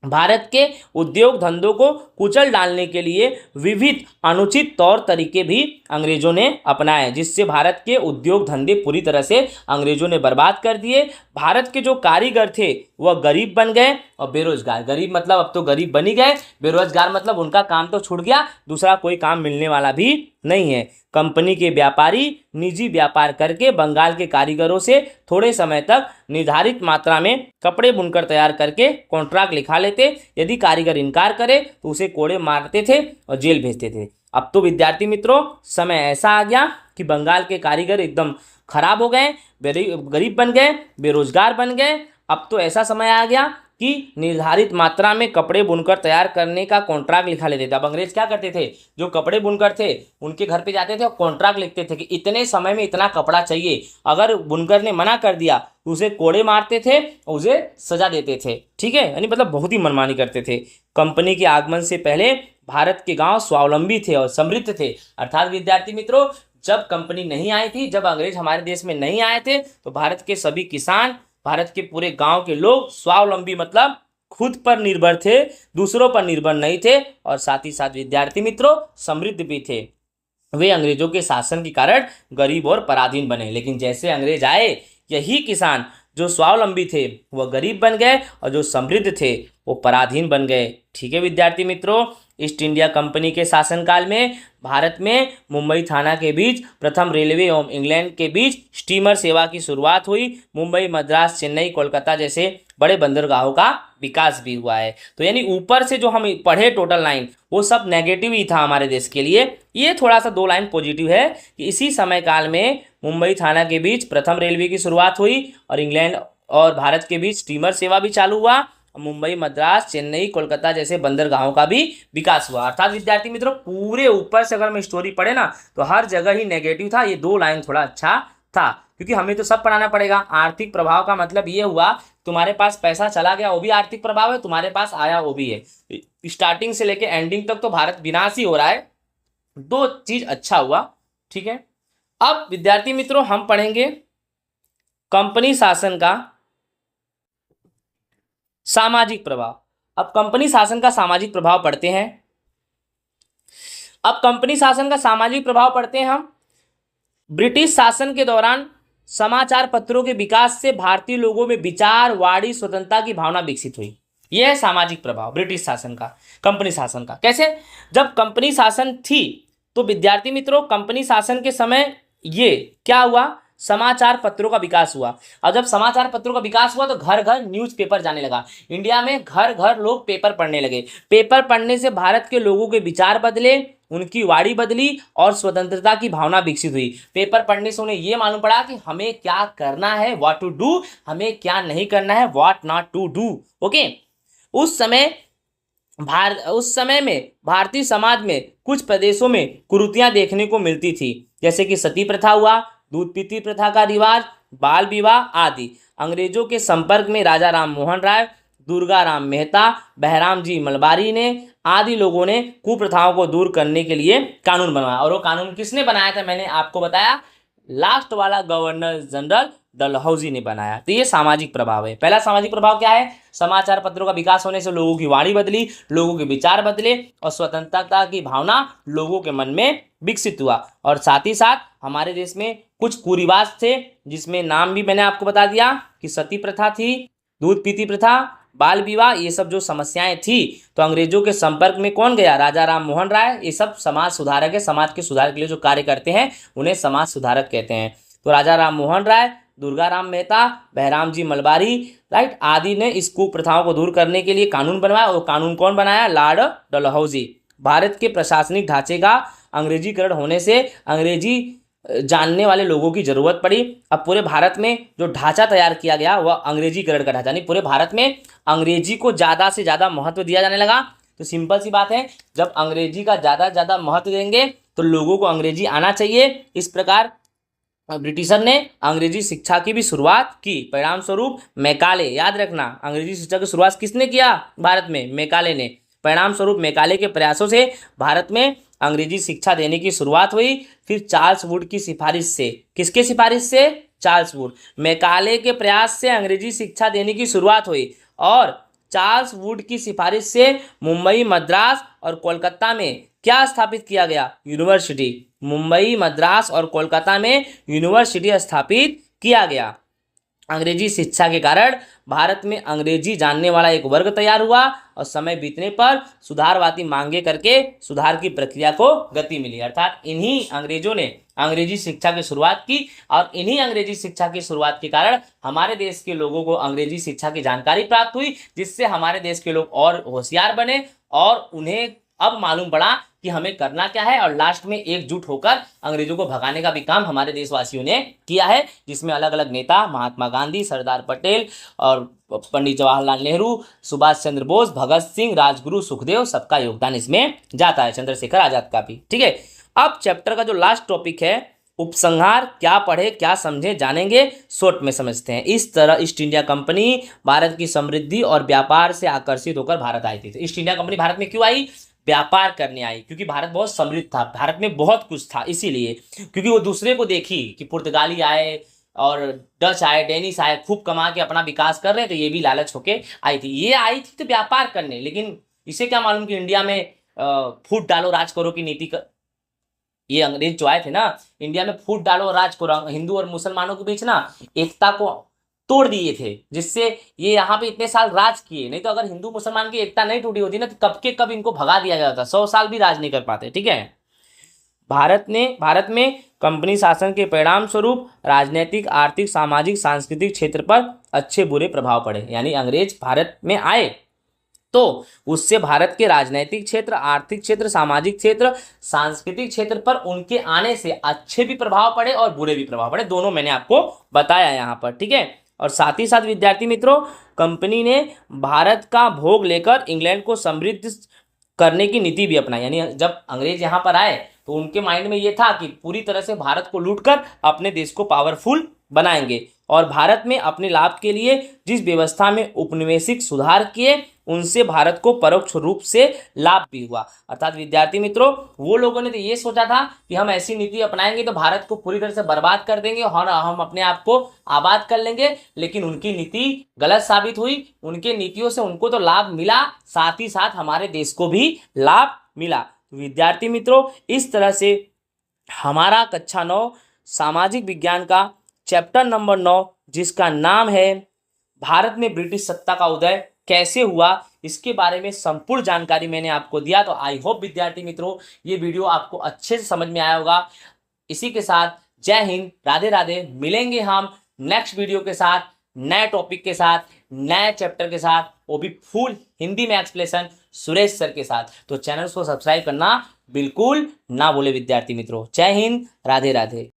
भारत के उद्योग धंधों को कुचल डालने के लिए विविध अनुचित तौर तरीके भी अंग्रेजों ने अपनाए, जिससे भारत के उद्योग धंधे पूरी तरह से अंग्रेजों ने बर्बाद कर दिए। भारत के जो कारीगर थे वह गरीब बन गए और बेरोजगार। गरीब मतलब अब तो गरीब बन ही गए, बेरोजगार मतलब उनका काम तो छूट गया, दूसरा कोई काम मिलने वाला भी नहीं है। कंपनी के व्यापारी निजी व्यापार करके बंगाल के कारीगरों से थोड़े समय तक निर्धारित मात्रा में कपड़े बुनकर तैयार करके कॉन्ट्रैक्ट लिखा लेते। यदि कारीगर इनकार करे तो उसे कोड़े मारते थे और जेल भेजते थे। अब तो विद्यार्थी मित्रों समय ऐसा आ गया कि बंगाल के कारीगर एकदम खराब हो गए, गरीब बन गए, बेरोजगार बन गए। अब तो ऐसा समय आ गया कि निर्धारित मात्रा में कपड़े बुनकर तैयार करने का कॉन्ट्रैक्ट लिखा लेते थे। अब अंग्रेज क्या करते थे, जो कपड़े बुनकर थे उनके घर पे जाते थे और कॉन्ट्रैक्ट लिखते थे कि इतने समय में इतना कपड़ा चाहिए। अगर बुनकर ने मना कर दिया तो उसे कोड़े मारते थे, उसे सजा देते थे। ठीक है, यानी मतलब बहुत ही मनमानी करते थे। कंपनी के आगमन से पहले भारत के गांव स्वावलंबी थे और समृद्ध थे। अर्थात विद्यार्थी मित्रों, जब कंपनी नहीं आई थी, जब अंग्रेज हमारे देश में नहीं आए थे, तो भारत के सभी किसान, भारत के पूरे गांव के लोग स्वावलंबी मतलब खुद पर निर्भर थे, दूसरों पर निर्भर नहीं थे, और साथ ही साथ विद्यार्थी मित्रों समृद्ध भी थे। वे अंग्रेजों के शासन के कारण गरीब और पराधीन बने, लेकिन जैसे अंग्रेज आए, यही किसान जो स्वावलंबी थे वह गरीब बन गए और जो समृद्ध थे वो पराधीन बन गए। ठीक है विद्यार्थी मित्रों, ईस्ट इंडिया कंपनी के शासनकाल में भारत में मुंबई थाना के बीच प्रथम रेलवे एवं इंग्लैंड के बीच स्टीमर सेवा की शुरुआत हुई। मुंबई, मद्रास, चेन्नई, कोलकाता जैसे बड़े बंदरगाहों का विकास भी हुआ है। तो यानी ऊपर से जो हम पढ़े टोटल लाइन वो सब नेगेटिव ही था हमारे देश के लिए। ये थोड़ा सा 2 लाइन पॉजिटिव है कि इसी समय काल में मुंबई थाना के बीच प्रथम रेलवे की शुरुआत हुई और इंग्लैंड और भारत के बीच स्टीमर सेवा भी चालू हुआ। मुंबई, मद्रास, चेन्नई, कोलकाता जैसे बंदरगाहों का भी विकास हुआ। अर्थात विद्यार्थी मित्रों पूरे ऊपर से अगर मैं स्टोरी पढ़े ना तो हर जगह ही नेगेटिव था। ये 2 लाइन थोड़ा अच्छा था, क्योंकि हमें तो सब पढ़ाना पड़ेगा। आर्थिक प्रभाव का मतलब ये हुआ तुम्हारे पास पैसा चला गया वो भी आर्थिक प्रभाव है, तुम्हारे पास आया वो भी है। स्टार्टिंग से लेके एंडिंग तक तो भारत विनाश ही हो रहा है, 2 चीज अच्छा हुआ। ठीक है, अब विद्यार्थी मित्रों हम पढ़ेंगे कंपनी शासन का सामाजिक प्रभाव। अब कंपनी शासन का सामाजिक प्रभाव पढ़ते हैं। अब कंपनी शासन का सामाजिक प्रभाव पढ़ते हैं हम। ब्रिटिश शासन के दौरान समाचार पत्रों के विकास से भारतीय लोगों में विचार, वाणी स्वतंत्रता की भावना विकसित हुई। यह है सामाजिक प्रभाव ब्रिटिश शासन का, कंपनी शासन का। कैसे? जब कंपनी शासन थी तो विद्यार्थी मित्रों कंपनी शासन के समय ये क्या हुआ, समाचार पत्रों का विकास हुआ। और जब समाचार पत्रों का विकास हुआ तो घर घर न्यूज़पेपर जाने लगा। इंडिया में घर घर लोग पेपर पढ़ने लगे। पेपर पढ़ने से भारत के लोगों के विचार बदले, उनकी वाणी बदली और स्वतंत्रता की भावना विकसित हुई। पेपर पढ़ने से उन्हें यह मालूम पड़ा कि हमें क्या करना है, व्हाट टू डू, हमें क्या नहीं करना है, what not to do. Okay, उस समय में भारतीय समाज में कुछ प्रदेशों में कुरीतियां देखने को मिलती थी, जैसे कि सती प्रथा हुआ, दूध पीती प्रथा का रिवाज, बाल विवाह आदि। अंग्रेजों के संपर्क में राजा राम मोहन राय, दुर्गा राम मेहता, बहराम जी मलबारी ने आदि लोगों ने कुप्रथाओं को दूर करने के लिए कानून बनवाया। और वो कानून किसने बनाया था? मैंने आपको बताया, लास्ट वाला गवर्नर जनरल डलहौजी ने बनाया। तो ये सामाजिक प्रभाव है। पहला सामाजिक प्रभाव क्या है? समाचार पत्रों का विकास होने से लोगों की वाणी बदली, लोगों के विचार बदले और स्वतंत्रता की भावना लोगों के मन में विकसित हुआ। और साथ ही साथ हमारे देश में कुछ कुरिवाज थे, जिसमें नाम भी मैंने आपको बता दिया कि सती प्रथा थी, दूध पीती प्रथा, बाल विवाह, ये सब जो समस्याएं थी तो अंग्रेजों के संपर्क में कौन गया? राजा राम मोहन राय। ये सब समाज सुधारक है, समाज के सुधार के लिए जो कार्य करते हैं उन्हें समाज सुधारक कहते हैं। तो राजा राम मोहन राय, दुर्गा राम मेहता, बहराम जी मलबारी, राइट, आदि ने इस कुप्रथाओं को दूर करने के लिए कानून बनवाया। और कानून कौन बनाया? लॉर्ड डलहौजी। भारत के प्रशासनिक ढांचे का अंग्रेजीकरण होने से अंग्रेजी जानने वाले लोगों की जरूरत पड़ी। अब पूरे भारत में जो ढांचा तैयार किया गया वह अंग्रेजीकरण का ढांचा, नहीं, पूरे भारत में अंग्रेजी को ज़्यादा से ज़्यादा महत्व दिया जाने लगा। तो सिंपल सी बात है, जब अंग्रेजी का ज़्यादा से ज़्यादा महत्व देंगे तो लोगों को अंग्रेजी आना चाहिए। इस प्रकार ब्रिटिशर ने अंग्रेजी शिक्षा की भी शुरुआत की। परिणाम स्वरूप मैकाले, याद रखना, अंग्रेजी शिक्षा की शुरुआत किसने किया भारत में? मैकाले ने। परिणाम स्वरूप मैकाले के प्रयासों से भारत में अंग्रेजी शिक्षा देने की शुरुआत हुई। फिर चार्ल्स वुड की सिफारिश से, किसके सिफारिश से? Charles Wood. मैकाले के प्रयास से अंग्रेजी शिक्षा देने की शुरुआत हुई और चार्ल्स वुड की सिफारिश से मुंबई, मद्रास और कोलकाता में क्या स्थापित किया गया? यूनिवर्सिटी। मुंबई, मद्रास और कोलकाता में यूनिवर्सिटी स्थापित किया गया। अंग्रेजी शिक्षा के कारण भारत में अंग्रेजी जानने वाला एक वर्ग तैयार हुआ और समय बीतने पर सुधारवादी मांगे करके सुधार की प्रक्रिया को गति मिली। अर्थात इन्हीं अंग्रेजों ने अंग्रेजी शिक्षा की शुरुआत की और इन्हीं अंग्रेजी शिक्षा की शुरुआत के कारण हमारे देश के लोगों को अंग्रेजी शिक्षा की जानकारी प्राप्त हुई, जिससे हमारे देश के लोग और होशियार बने और उन्हें अब मालूम पड़ा कि हमें करना क्या है, और लास्ट में एकजुट होकर अंग्रेजों को भगाने का भी काम हमारे देशवासियों ने किया है, जिसमें अलग अलग नेता, महात्मा गांधी, सरदार पटेल और पंडित जवाहरलाल नेहरू, सुभाष चंद्र बोस, भगत सिंह, राजगुरु, सुखदेव, सबका योगदान इसमें जाता है, चंद्रशेखर आजाद का भी। ठीक है, अब चैप्टर का जो लास्ट टॉपिक है उपसंहार, क्या पढ़े क्या समझे जानेंगे, शॉर्ट में समझते हैं। इस तरह ईस्ट इंडिया कंपनी भारत की समृद्धि और व्यापार से आकर्षित होकर भारत आई थी। ईस्ट इंडिया कंपनी भारत में क्यों आई? व्यापार करने आई, क्योंकि भारत बहुत समृद्ध था, भारत में बहुत कुछ था, इसीलिए। क्योंकि वो दूसरे को देखी कि पुर्तगाली आए और डच आए, डेनिश आए, खूब कमा के अपना विकास कर रहे हैं, तो ये भी लालच होके आई थी। ये आई थी तो व्यापार करने, लेकिन इसे क्या मालूम कि इंडिया में फूट डालो राज करो की नीति ये अंग्रेज जो आए थे ना, इंडिया में फूट डालो राज करो, हिंदू और मुसलमानों के बीच ना एकता को तोड़ दिए थे, जिससे ये यहाँ पे इतने साल राज किए। नहीं तो अगर हिंदू मुसलमान की एकता नहीं टूटी होती ना, तो कब के कब इनको भगा दिया जाता, 100 साल भी राज नहीं कर पाते। ठीक है, भारत में कंपनी शासन के परिणाम स्वरूप राजनीतिक, आर्थिक, सामाजिक, सांस्कृतिक क्षेत्र पर अच्छे बुरे प्रभाव पड़े। यानी अंग्रेज भारत में आए तो उससे भारत के राजनीतिक क्षेत्र, आर्थिक क्षेत्र, सामाजिक क्षेत्र, सांस्कृतिक क्षेत्र पर उनके आने से अच्छे भी प्रभाव पड़े और बुरे भी प्रभाव पड़े, दोनों मैंने आपको बताया यहाँ पर। ठीक है, और साथ ही साथ विद्यार्थी मित्रों, कंपनी ने भारत का भोग लेकर इंग्लैंड को समृद्ध करने की नीति भी अपनाई। यानी जब अंग्रेज यहाँ पर आए तो उनके माइंड में ये था कि पूरी तरह से भारत को लूटकर अपने देश को पावरफुल बनाएंगे, और भारत में अपने लाभ के लिए जिस व्यवस्था में उपनिवेशिक सुधार किए उनसे भारत को परोक्ष रूप से लाभ भी हुआ। अर्थात विद्यार्थी मित्रों, वो लोगों ने तो ये सोचा था कि हम ऐसी नीति अपनाएंगे तो भारत को पूरी तरह से बर्बाद कर देंगे और हम अपने आप को आबाद कर लेंगे, लेकिन उनकी नीति गलत साबित हुई। उनके नीतियों से उनको तो लाभ मिला, साथ ही साथ हमारे देश को भी लाभ मिला। विद्यार्थी मित्रों, इस तरह से हमारा कक्षा 9 सामाजिक विज्ञान का चैप्टर नंबर 9, जिसका नाम है भारत में ब्रिटिश सत्ता का उदय कैसे हुआ, इसके बारे में संपूर्ण जानकारी मैंने आपको दिया। तो आई होप विद्यार्थी मित्रों ये वीडियो आपको अच्छे से समझ में आया होगा। इसी के साथ जय हिंद, राधे राधे। मिलेंगे हम नेक्स्ट वीडियो के साथ, नए टॉपिक के साथ, नए चैप्टर के साथ, वो भी फुल हिंदी में एक्सप्लेनेशन सुरेश सर के साथ। तो चैनल को सब्सक्राइब करना बिल्कुल ना भूले विद्यार्थी मित्रों। जय हिंद, राधे राधे।